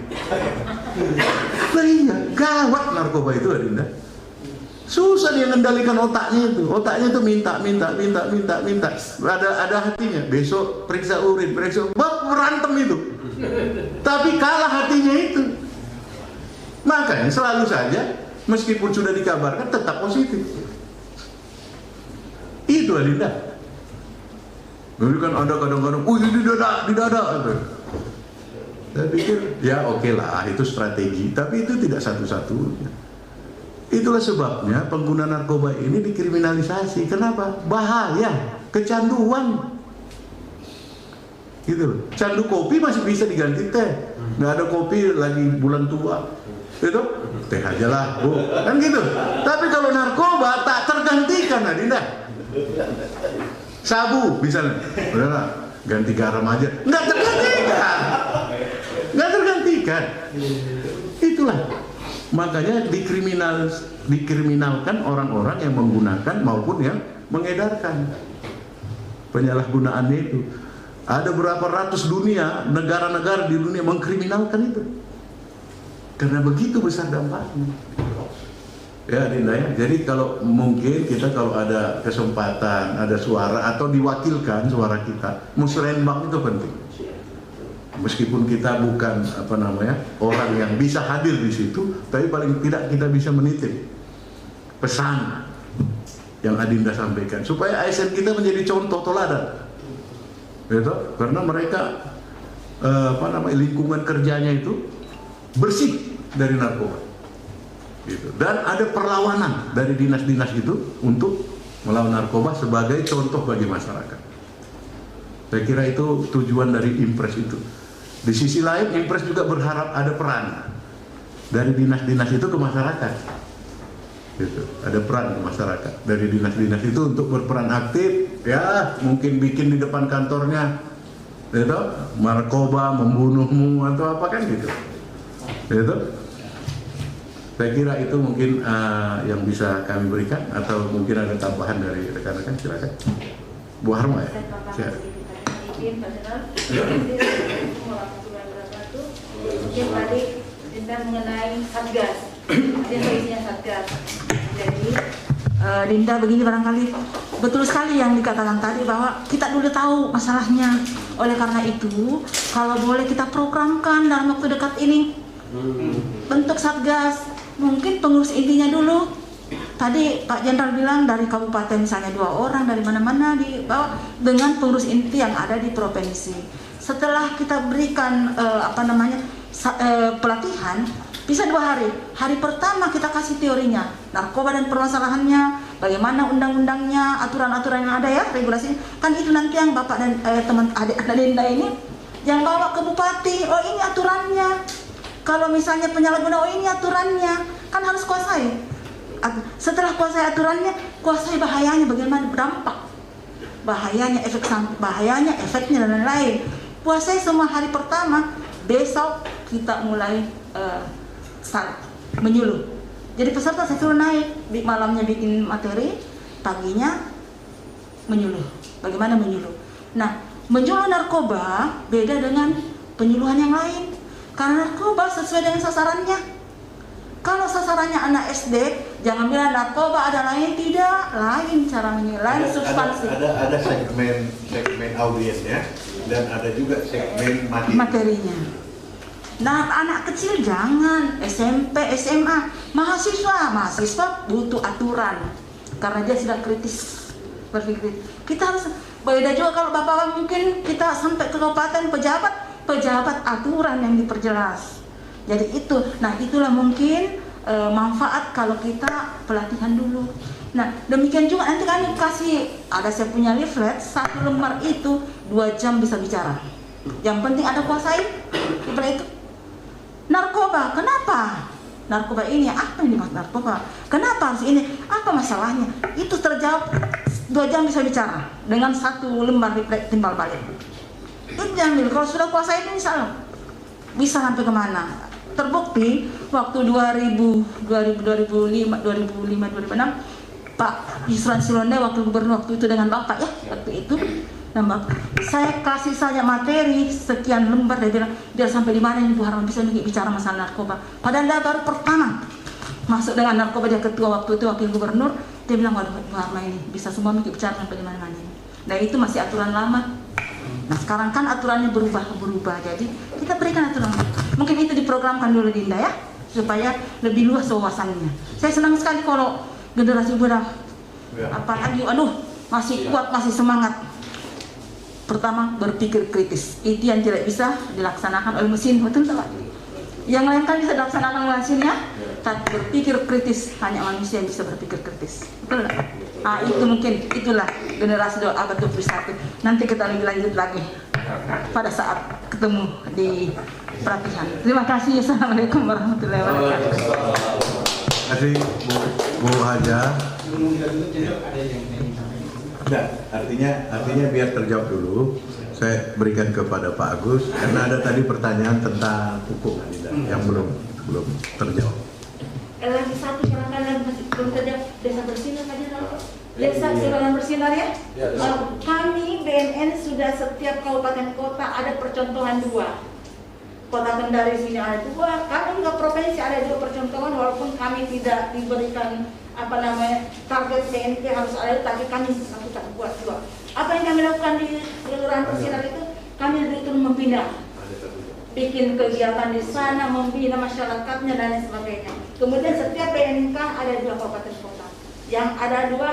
Nah, iya, gawat narkoba itu Adinda. Susah dia mengendalikan otaknya itu. Otaknya itu minta. Ada hatinya. Besok periksa urin, berantem itu. Tapi kalah hatinya itu. Makanya selalu saja meskipun sudah dikabarkan tetap positif. Itu Adinda. Jadi kan ada kadang-kadang, di dada. Saya pikir, ya oke lah, itu strategi. Tapi itu tidak satu-satunya. Itulah sebabnya pengguna narkoba ini dikriminalisasi. Kenapa? Bahaya, kecanduan. Gitu loh. Candu kopi masih bisa diganti teh. Nggak ada kopi lagi bulan tua. Itu teh aja lah, Bu. Kan gitu. Tapi kalau narkoba tak tergantikan, Adinda. Sabu misalnya, udah ganti garam aja, nggak tergantikan. Itulah makanya dikriminalkan orang-orang yang menggunakan maupun yang mengedarkan. Penyalahgunaannya itu ada berapa ratus negara-negara di dunia mengkriminalkan itu karena begitu besar dampaknya. Ya Dinda ya, jadi kalau mungkin kita kalau ada kesempatan, ada suara atau diwakilkan suara kita, musrenbang itu penting. Meskipun kita bukan orang yang bisa hadir di situ, tapi paling tidak kita bisa menitip pesan yang Adinda sampaikan supaya ASN kita menjadi contoh teladan. Gitu? Karena mereka lingkungan kerjanya itu bersih dari narkoba. Gitu. Dan ada perlawanan dari dinas-dinas itu untuk melawan narkoba sebagai contoh bagi masyarakat. Saya kira itu tujuan dari Impres itu. Di sisi lain Impres juga berharap ada peran dari dinas-dinas itu ke masyarakat. Gitu. Ada peran ke masyarakat dari dinas-dinas itu untuk berperan aktif, ya mungkin bikin di depan kantornya, gitu, narkoba membunuhmu atau apa kan gitu. Gitu. Saya kira itu mungkin yang bisa kami berikan atau mungkin ada tambahan dari rekan-rekan, silakan. Bu Harma ya. Silakan. Mungkin tadi Dinda mengenai Satgas, ada isinya Satgas. Jadi Dinda begini barangkali betul sekali yang dikatakan tadi bahwa kita dulu tahu masalahnya. Oleh karena itu, kalau boleh kita programkan dalam waktu dekat ini bentuk Satgas. Mungkin pengurus intinya dulu. Tadi Pak Jenderal bilang dari kabupaten misalnya 2 orang, dari mana-mana dibawa dengan pengurus inti yang ada di provinsi. Setelah kita berikan pelatihan, bisa 2 hari. Hari pertama kita kasih teorinya, narkoba dan permasalahannya, bagaimana undang-undangnya, aturan-aturan yang ada ya, regulasi. Kan itu nanti yang Bapak dan teman adik Dinda ini yang bawa ke bupati. Oh ini aturannya. Kalau misalnya penyalahguna, oh ini aturannya, kan harus kuasai. Setelah kuasai aturannya, kuasai bahayanya, bagaimana berdampak, bahayanya, efek samping, bahayanya, efeknya dan lain-lain. Kuasai semua hari pertama, besok kita mulai menyuluh. Jadi peserta saya suruh naik, malamnya bikin materi, paginya menyuluh. Bagaimana menyuluh? Nah, menyuluh narkoba beda dengan penyuluhan yang lain. Karena narkoba sesuai dengan sasarannya. Kalau sasarannya anak SD, jangan bilang narkoba ada lain, tidak, lain cara menilai substansi. Ada segmen audiensnya dan ada juga segmen materinya. Nah, anak kecil jangan, SMP, SMA, mahasiswa butuh aturan karena dia sudah kritis berpikir. Kita harus beda juga kalau bapak mungkin kita sampai ke kabupaten pejabat aturan yang diperjelas. Jadi itu, nah itulah mungkin manfaat kalau kita pelatihan dulu. Nah demikian juga nanti kami kasih, ada saya punya leaflet, 1 lembar itu 2 jam bisa bicara. Yang penting ada kuasai. Seperti itu. Narkoba, kenapa? Narkoba ini apa yang dimaksud narkoba? Kenapa harus ini? Apa masalahnya? Itu terjawab 2 jam bisa bicara dengan 1 lembar leaflet timbal balik. Itu diambil. Kalau sudah kuasai itu bisa sampai kemana? Terbukti waktu 2005, 2006 Pak Yusran Silonde waktu gubernur waktu itu dengan Bapak ya waktu itu, dan Bapak, saya kasih saja materi sekian lembar, dia bilang dia sampai di mana ini Bu Harma bisa bicara masalah narkoba. Padahal dia baru pertama masuk dengan narkoba, dia ketua waktu itu wakil gubernur, dia bilang waduh Bu Harma ini bisa semua bicara sampai di mana-mana ini. Nah itu masih aturan lama. Nah sekarang kan aturannya berubah, jadi kita berikan aturan. Mungkin itu diprogramkan dulu Dinda ya, supaya lebih luas wawasannya. Saya senang sekali kalau generasi muda, apalagi masih kuat, masih semangat. Pertama berpikir kritis, itu yang tidak bisa dilaksanakan oleh mesin, betul tak? Yang lain kan bisa dilaksanakan oleh mesinnya, tapi berpikir kritis hanya manusia yang bisa berpikir kritis, betul tak? Ah itu mungkin itulah generasi abad 21. Nanti kita lebih lanjut lagi pada saat ketemu di pelatihan. Terima kasih. Assalamualaikum warahmatullahi wabarakatuh. Terima kasih Bu Haja. Nah, artinya biar terjawab dulu. Saya berikan kepada Pak Agus karena ada tadi pertanyaan tentang hukum yang belum terjawab. Lagi satu barangkali masih belum terjawab. Desa Bersinar saja dulu. Desa Silangan Bersinar ya. Kami BNN sudah setiap kabupaten kota ada percontohan 2. Kota Kendari sini ada 2. Kami juga provinsi ada 2 percontohan walaupun kami tidak diberikan target BNP harus ada, tapi kami lakukan buat 2. Apa yang kami lakukan di Kelurahan Bersinar itu, kami itu membina, bikin kegiatan di sana, membina masyarakatnya dan lain sebagainya. Kemudian setiap BNK ada 2 kabupaten kota, yang ada 2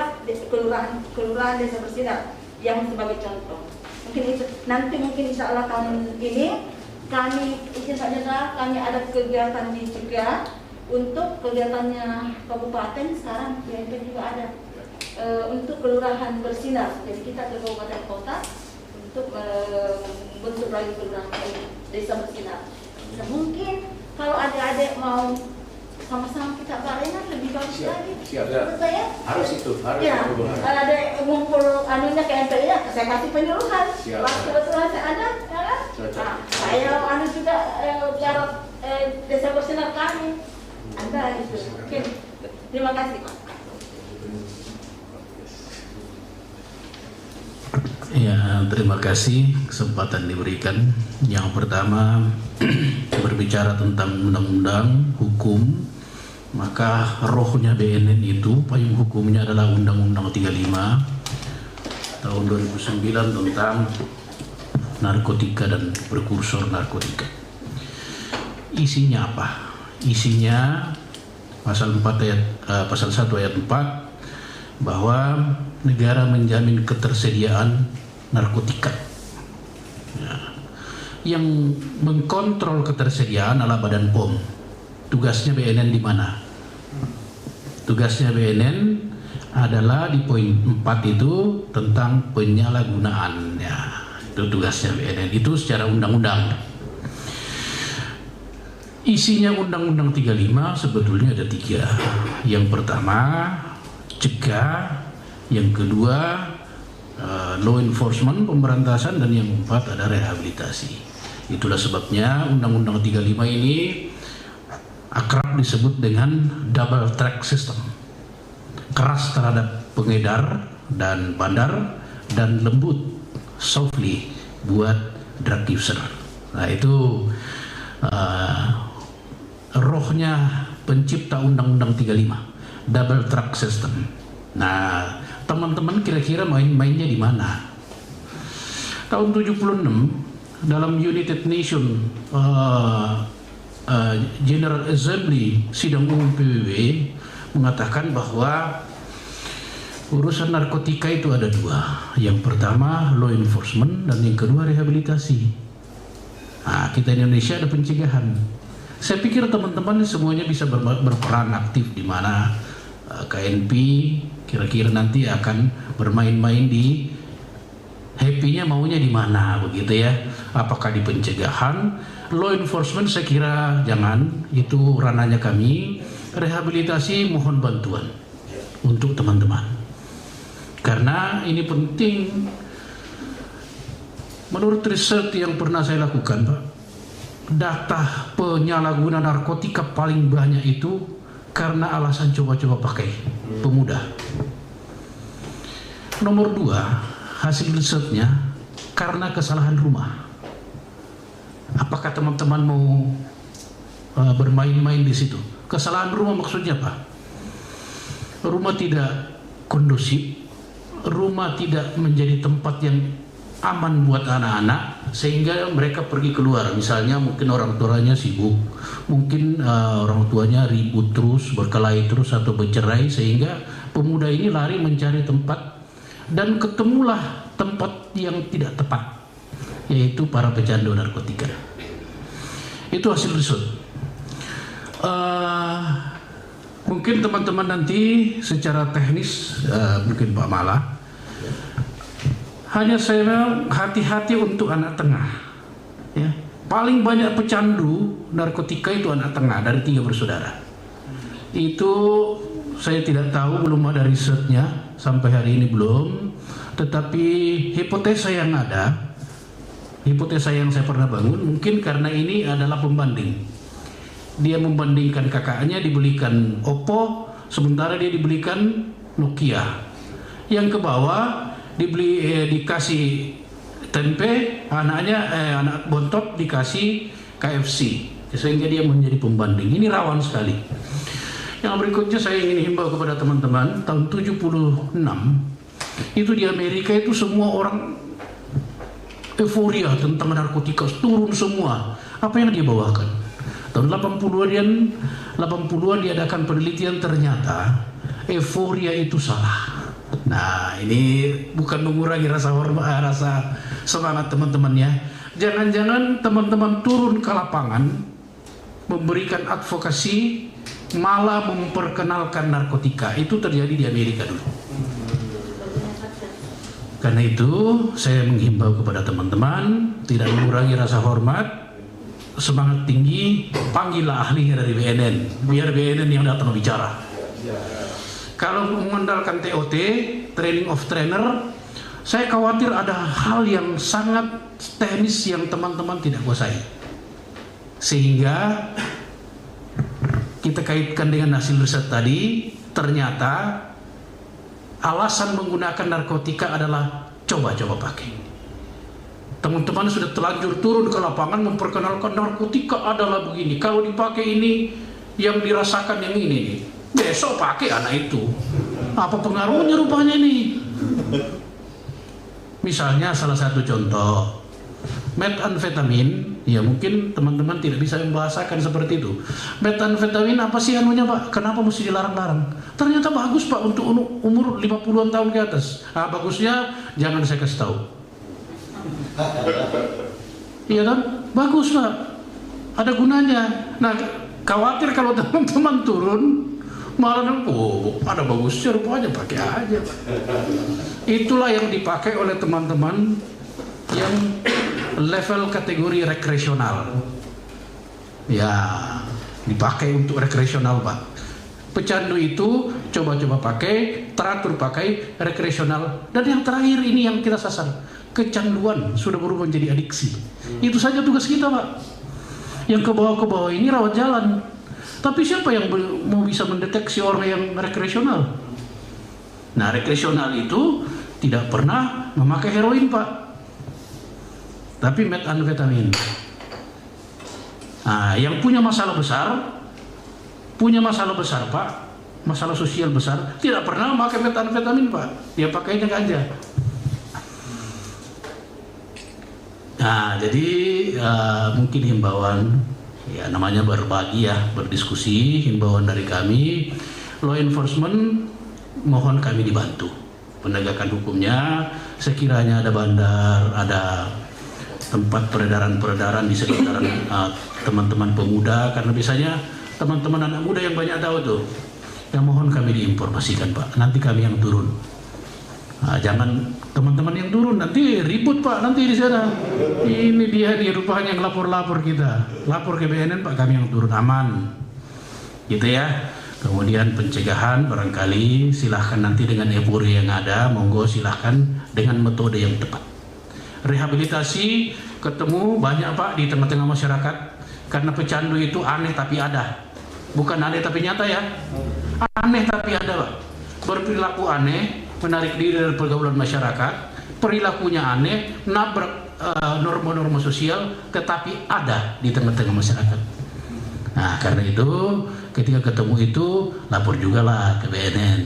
kelurahan Desa Bersinar yang sebagai contoh. Mungkin itu nanti insya Allah tahun ini kami izin saja kami ada kegiatan di Cegah. Untuk kegiatannya kabupaten sekarang BNP juga ada untuk kelurahan Bersinar. Jadi kita ke kabupaten kota untuk bentuk lagi kelurahan Desa Bersinar. Nah, mungkin kalau adik-adik mau sama-sama kita barengan lebih bagus lagi. Siap. Saya Harus itu. Ya, kalau ada ngumpul anunya ke MPI ya, saya kasih penyuluhan. Kebetulan saya ada, ya kan? Nah, saya juga biar Desa Bersinar kami. Anda itu. Oke. Terima kasih. Ya, terima kasih kesempatan diberikan. Yang pertama berbicara tentang undang-undang hukum, maka rohnya BNN itu payung hukumnya adalah Undang-Undang 35 tahun 2009 tentang narkotika dan prekursor narkotika. Isinya apa? Isinya pasal 1 ayat 4 bahwa negara menjamin ketersediaan narkotika. Ya. Yang mengkontrol ketersediaan adalah Badan POM. Tugasnya BNN di mana? Tugasnya BNN adalah di poin 4 itu tentang penyalahgunaan. Ya, itu tugasnya BNN itu secara undang-undang. Isinya Undang-Undang 35 sebetulnya ada 3. Yang pertama cegah, yang kedua law enforcement, pemberantasan, dan yang keempat ada rehabilitasi. Itulah sebabnya Undang-Undang 35 ini akrab disebut dengan double track system. Keras terhadap pengedar dan bandar, dan lembut, softly buat drug user. Nah itu rohnya pencipta Undang-Undang 35, double track system. Nah, teman-teman kira-kira main-mainnya di mana? Tahun 76 dalam United Nation General Assembly sidang umum PBB mengatakan bahwa urusan narkotika itu ada dua. Yang pertama law enforcement dan yang kedua rehabilitasi. Nah, kita Indonesia ada pencegahan. Saya pikir teman-teman semuanya bisa berperan aktif di mana KNP kira-kira nanti akan bermain-main di happy-nya maunya di mana begitu ya. Apakah di pencegahan, law enforcement saya kira jangan, itu ranahnya kami. Rehabilitasi mohon bantuan untuk teman-teman. Karena ini penting. Menurut riset yang pernah saya lakukan, Pak, data penyalahguna narkotika paling banyak itu karena alasan coba-coba pakai pemuda. Nomor 2, hasil risetnya karena kesalahan rumah. Apakah teman-teman mau bermain-main di situ? Kesalahan rumah maksudnya apa? Rumah tidak kondusif, rumah tidak menjadi tempat yang aman buat anak-anak sehingga mereka pergi keluar. Misalnya mungkin orang tuanya sibuk, mungkin orang tuanya ribut terus, berkelahi terus atau bercerai sehingga pemuda ini lari mencari tempat dan ketemulah tempat yang tidak tepat, yaitu para pecandu narkotika. Itu hasil riset. Mungkin teman-teman nanti secara teknis, mungkin Pak Mala, hanya saya hati-hati untuk anak tengah. Ya. Paling banyak pecandu narkotika itu anak tengah dari 3 bersaudara. Itu saya tidak tahu, belum ada risetnya sampai hari ini belum. Tetapi hipotesa yang ada, hipotesa yang saya pernah bangun, mungkin karena ini adalah pembanding. Dia membandingkan kakaknya dibelikan Oppo, sementara dia dibelikan Nokia. Yang ke bawah dikasih tempe, anak bontot dikasih KFC, sehingga dia menjadi pembanding. Ini rawan sekali. Yang berikutnya saya ingin himbau kepada teman-teman, tahun 76 itu di Amerika itu semua orang euforia tentang narkotika, turun semua. Apa yang dia bawakan? Tahun 80-an diadakan penelitian, ternyata euforia itu salah. Nah, ini bukan mengurangi rasa hormat, rasa semangat teman-teman ya. Jangan-jangan teman-teman turun ke lapangan memberikan advokasi, malah memperkenalkan narkotika. Itu terjadi di Amerika dulu. Karena itu saya menghimbau kepada teman-teman, tidak mengurangi rasa hormat, semangat tinggi, panggillah ahlinya dari BNN, biar BNN yang datang bicara. Kalau mengandalkan TOT, training of trainer, saya khawatir ada hal yang sangat teknis yang teman-teman tidak kuasai. Sehingga kita kaitkan dengan hasil riset tadi, ternyata alasan menggunakan narkotika adalah coba-coba pakai. Teman-teman sudah terlanjur turun ke lapangan memperkenalkan narkotika adalah begini. Kalau dipakai ini yang dirasakan yang ini nih. Besok pakai anak itu. Apa pengaruhnya rupanya ini? Misalnya salah satu contoh, metamfetamin, ya mungkin teman-teman tidak bisa membahasakan seperti itu. Metamfetamin apa sih anunya Pak? Kenapa mesti dilarang-larang? Ternyata bagus Pak untuk umur 50-an tahun ke atas. Nah, bagusnya jangan saya kasih tahu. Iya kan? Bagus Pak. Ada gunanya. Nah, khawatir kalau teman-teman turun malah ada bagusnya, rupanya pakai aja. Itulah yang dipakai oleh teman-teman yang level kategori rekreasional. Ya, dipakai untuk rekreasional Pak. Pecandu itu coba-coba pakai, teratur pakai, rekreasional. Dan yang terakhir ini yang kita sasar, kecanduan sudah berubah menjadi adiksi. Itu saja tugas kita Pak. Yang ke bawah ini rawat jalan. Tapi siapa yang mau bisa mendeteksi orang yang rekreasional? Nah, rekreasional itu tidak pernah memakai heroin Pak, tapi metamfetamin. Nah, yang punya masalah besar Pak, masalah sosial besar, tidak pernah pakai metamfetamin Pak, dia pakainya ganja. Nah, jadi mungkin himbauan, ya namanya berbagi ya, berdiskusi, himbauan dari kami, law enforcement, mohon kami dibantu penegakan hukumnya. Sekiranya ada bandar, ada tempat peredaran di sekitaran teman-teman pemuda, karena biasanya teman-teman anak muda yang banyak tahu tuh, yang mohon kami diinformasikan Pak, nanti kami yang turun. Nah, jangan teman-teman yang turun, nanti ribut Pak, nanti di sana. Ini dia nih rupanya yang lapor kita, lapor ke BNN Pak, kami yang turun, aman, gitu ya. Kemudian pencegahan barangkali silahkan nanti dengan euforia yang ada, monggo silahkan dengan metode yang tepat. Rehabilitasi ketemu banyak Pak di tengah-tengah masyarakat, karena pecandu itu aneh tapi ada, bukan aneh tapi nyata ya, aneh tapi ada Pak, berperilaku aneh, menarik diri dari pergaulan masyarakat, perilakunya aneh, nabrak norma-norma sosial, tetapi ada di tengah-tengah masyarakat. Nah, karena itu ketika ketemu itu lapor juga lah ke BNN.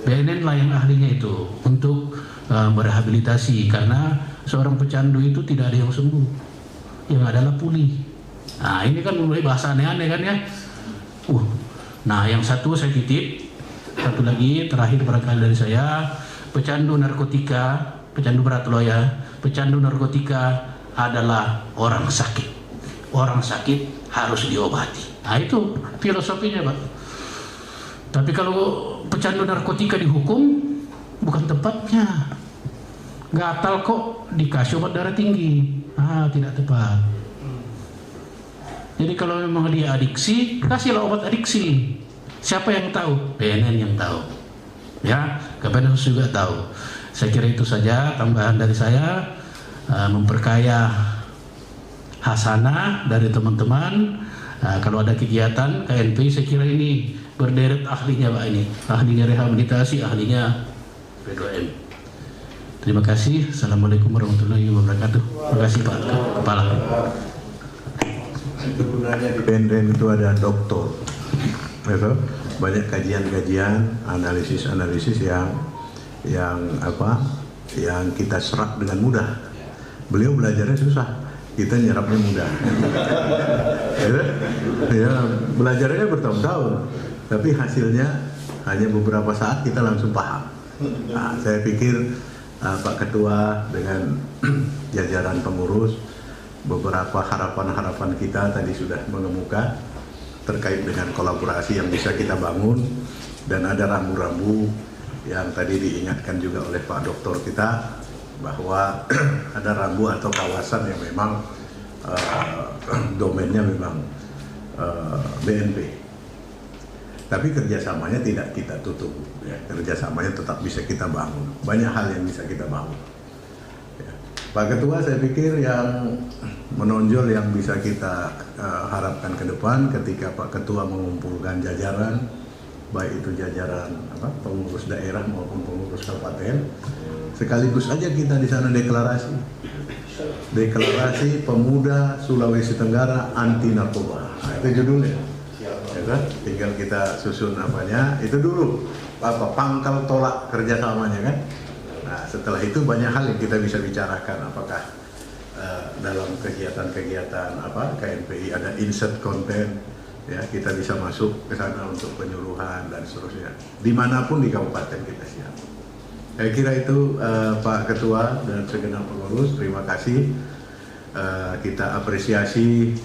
BNN lah yang ahlinya itu untuk merehabilitasi, karena seorang pecandu itu tidak ada yang sembuh, yang adalah pulih. Nah, ini kan mulai bahasa aneh-aneh kan ya. Nah, yang satu saya titip. Satu lagi terakhir barangkali dari saya, pecandu narkotika, pecandu berat loh ya, pecandu narkotika adalah orang sakit. Orang sakit harus diobati. Nah, itu filosofinya Pak. Tapi kalau pecandu narkotika dihukum, bukan tempatnya. Gatal kok dikasih obat darah tinggi. Tidak tepat. Jadi kalau memang dia adiksi, kasihlah obat adiksi. Siapa yang tahu? BNN yang tahu. Ya, Kemensos juga tahu. Saya kira itu saja tambahan dari saya, memperkaya hasanah dari teman-teman. Kalau ada kegiatan KNP, saya kira ini berderet ahlinya Pak, ini ahlinya rehabilitasi, ahlinya P2M. Terima kasih. Assalamualaikum warahmatullahi wabarakatuh. Terima kasih Pak Kepala. Sebenarnya di BNN itu ada doktor. Banyak kajian-kajian, analisis-analisis yang kita serap dengan mudah. Beliau belajarnya susah, kita nyerapnya mudah. Ya, belajarnya bertahun-tahun, tapi hasilnya hanya beberapa saat kita langsung paham. Nah, saya pikir Pak Ketua dengan jajaran pengurus, beberapa harapan-harapan kita tadi sudah mengemuka terkait dengan kolaborasi yang bisa kita bangun, dan ada rambu-rambu yang tadi diingatkan juga oleh Pak Doktor kita bahwa ada rambu atau kawasan yang memang domainnya memang BNP. Tapi kerjasamanya tidak kita tutup, ya. Kerjasamanya tetap bisa kita bangun. Banyak hal yang bisa kita bangun. Pak Ketua, saya pikir yang menonjol yang bisa kita harapkan ke depan ketika Pak Ketua mengumpulkan jajaran, baik itu jajaran pengurus daerah maupun pengurus kabupaten, sekaligus aja kita di sana deklarasi Pemuda Sulawesi Tenggara Anti Narkoba. Nah, itu judulnya. Ya kan? Tinggal kita susun apanya, itu dulu pangkal tolak kerjasamanya kan. Nah, setelah itu banyak hal yang kita bisa bicarakan, apakah dalam kegiatan-kegiatan KNPI ada insert konten, ya kita bisa masuk ke sana untuk penyuluhan dan seterusnya. Dimanapun di kabupaten kita siap. Saya kira itu Pak Ketua dan segenap pengurus, terima kasih. Kita apresiasi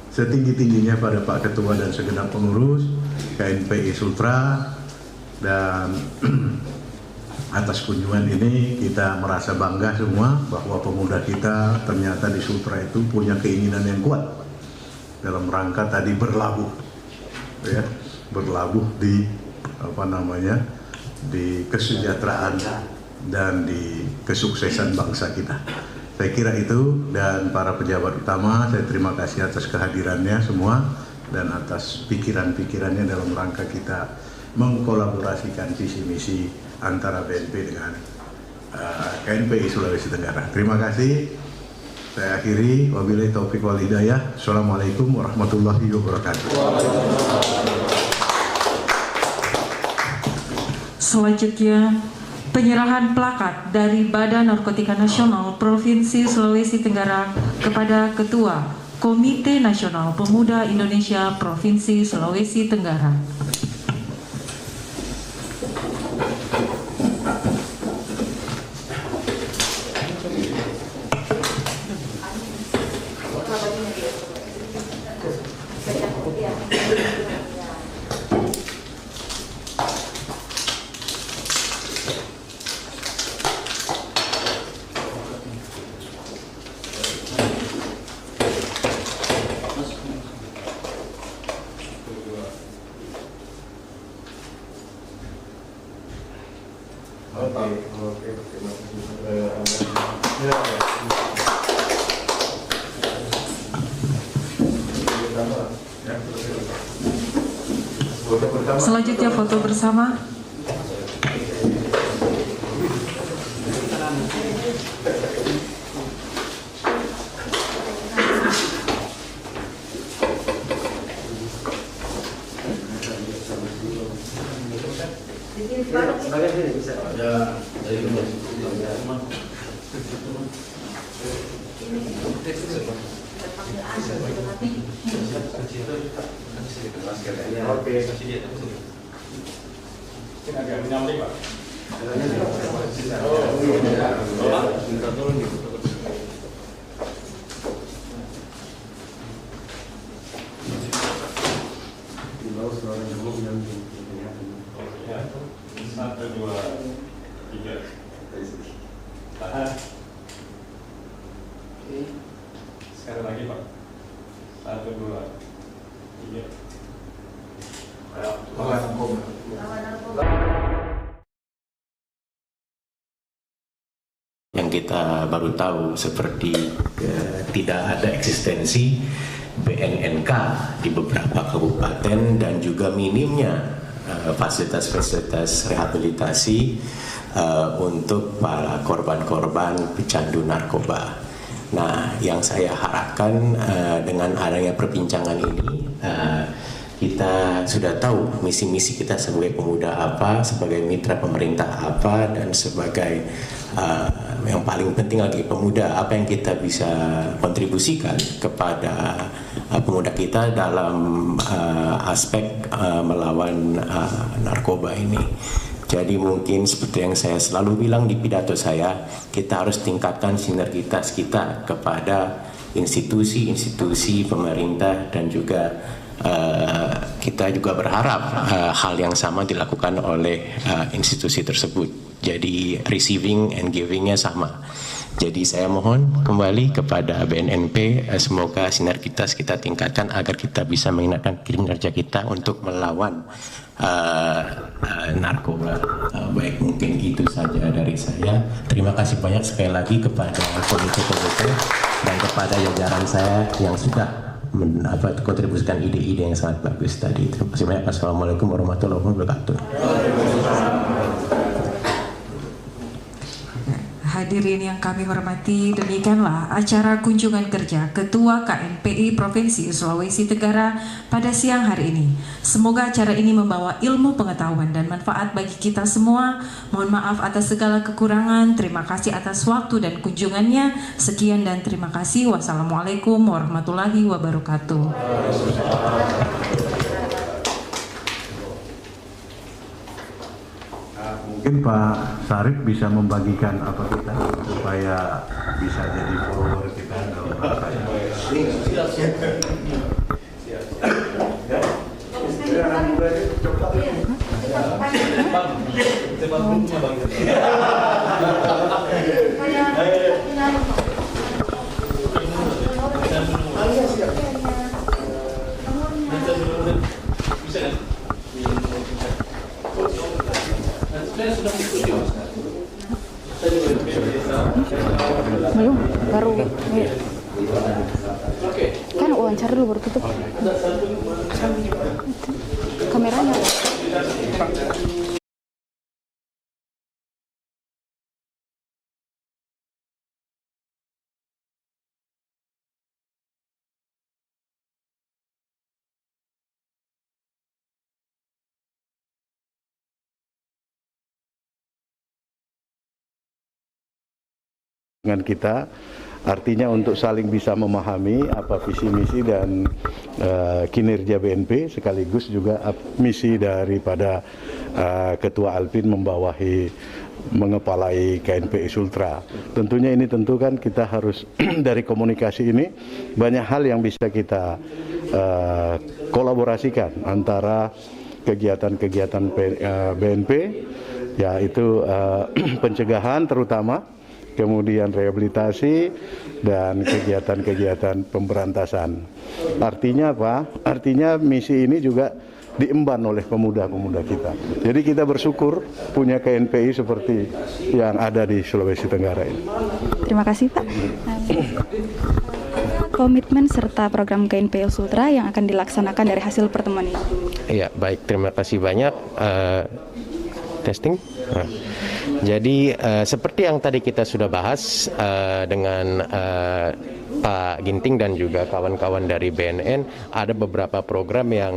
setinggi-tingginya pada Pak Ketua dan segenap pengurus KNPI Sultra, dan atas kunjungan ini kita merasa bangga semua bahwa pemuda kita ternyata di Sultra itu punya keinginan yang kuat dalam rangka tadi berlabuh, ya, berlabuh di di kesejahteraan dan di kesuksesan bangsa kita. Saya kira itu, dan para pejabat utama saya terima kasih atas kehadirannya semua dan atas pikiran-pikirannya dalam rangka kita mengkolaborasikan visi misi antara BNP dengan KNPI Sulawesi Tenggara. Terima kasih. Saya akhiri, wabillahi taufiq wal hidayah. Assalamualaikum warahmatullahi wabarakatuh. Selanjutnya, penyerahan plakat dari Badan Narkotika Nasional Provinsi Sulawesi Tenggara kepada Ketua Komite Nasional Pemuda Indonesia Provinsi Sulawesi Tenggara. Selanjutnya foto bersama. Sekali lagi Pak. 1, 2, 3. Yang kita baru tahu seperti tidak ada eksistensi BNNK di beberapa kabupaten dan juga minimnya fasilitas-fasilitas rehabilitasi untuk para korban-korban pecandu narkoba. Nah, yang saya harapkan dengan adanya perbincangan ini, kita sudah tahu misi-misi kita sebagai pemuda apa, sebagai mitra pemerintah apa, dan sebagai yang paling penting lagi pemuda, apa yang kita bisa kontribusikan kepada pemuda kita dalam aspek melawan narkoba ini. Jadi mungkin seperti yang saya selalu bilang di pidato saya, kita harus tingkatkan sinergitas kita kepada institusi-institusi pemerintah dan juga kita juga berharap hal yang sama dilakukan oleh institusi tersebut. Jadi receiving and giving-nya sama. Jadi saya mohon kembali kepada BNNP, semoga sinergitas kita tingkatkan agar kita bisa mengingatkan kinerja kita untuk melawan narkoba. Baik, mungkin itu saja dari saya. Terima kasih banyak sekali lagi kepada komite-komite dan kepada jajaran saya yang sudah kontribusikan ide-ide yang sangat bagus tadi. Terima kasih banyak. Assalamualaikum warahmatullahi wabarakatuh. Hadirin yang kami hormati, demikianlah acara kunjungan kerja Ketua KNPI Provinsi Sulawesi Tenggara pada siang hari ini. Semoga acara ini membawa ilmu pengetahuan dan manfaat bagi kita semua. Mohon maaf atas segala kekurangan. Terima kasih atas waktu dan kunjungannya. Sekian dan terima kasih. Wassalamualaikum warahmatullahi wabarakatuh. Mungkin Pak Sarip bisa membagikan apa kita supaya bisa jadi follower kita dalam bahasa belum, baru kan wawancara dulu baru tutup kameranya. dengan kita, artinya untuk saling bisa memahami apa visi misi dan kinerja BNP, sekaligus juga misi daripada Ketua Alvin membawahi mengepalai KNPI Sultra. Tentunya ini kan kita harus dari komunikasi ini banyak hal yang bisa kita kolaborasikan antara kegiatan-kegiatan BNP, yaitu pencegahan terutama, kemudian rehabilitasi dan kegiatan-kegiatan pemberantasan. Artinya apa? Artinya misi ini juga diemban oleh pemuda-pemuda kita. Jadi kita bersyukur punya KNPI seperti yang ada di Sulawesi Tenggara ini. Terima kasih Pak. Komitmen serta program KNPI Sultra yang akan dilaksanakan dari hasil pertemuan ini. Iya, baik. Terima kasih banyak. Testing. Jadi seperti yang tadi kita sudah bahas dengan Pak Ginting dan juga kawan-kawan dari BNN, ada beberapa program yang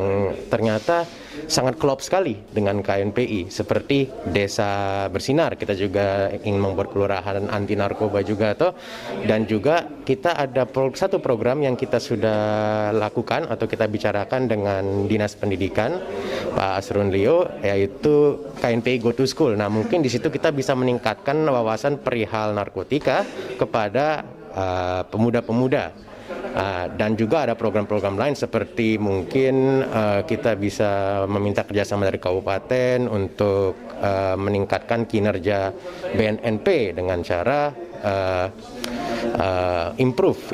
ternyata sangat klop sekali dengan KNPI, seperti Desa Bersinar. Kita juga ingin membuat kelurahan anti narkoba juga toh, dan juga kita ada satu program yang kita sudah lakukan atau kita bicarakan dengan Dinas Pendidikan Pak Asrun Leo, yaitu KNPI Go to School. Nah, mungkin di situ kita bisa meningkatkan wawasan perihal narkotika kepada pemuda-pemuda. Dan juga ada program-program lain seperti mungkin kita bisa meminta kerjasama dari kabupaten untuk meningkatkan kinerja BNNP dengan cara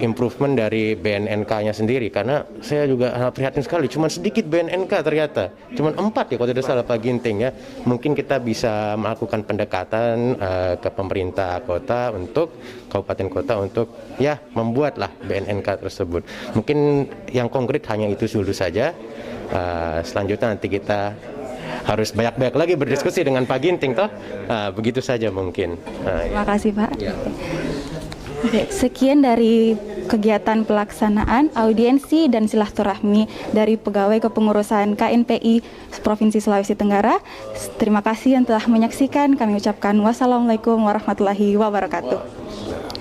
improvement dari BNNK-nya sendiri, karena saya juga sangat prihatin sekali, cuma sedikit BNNK ternyata, cuma 4 ya kalau tidak salah Pak Ginting ya. Mungkin kita bisa melakukan pendekatan ke pemerintah kota untuk kabupaten kota untuk ya membuatlah BNNK tersebut. Mungkin yang konkret hanya itu dulu saja. Selanjutnya nanti kita harus banyak-banyak lagi berdiskusi dengan Pak Ginting toh. Begitu saja mungkin. Terima kasih Pak. Ya. Oke, sekian dari kegiatan pelaksanaan audiensi dan silaturahmi dari pegawai kepengurusan KNPI Provinsi Sulawesi Tenggara. Terima kasih yang telah menyaksikan. Kami ucapkan wassalamualaikum warahmatullahi wabarakatuh.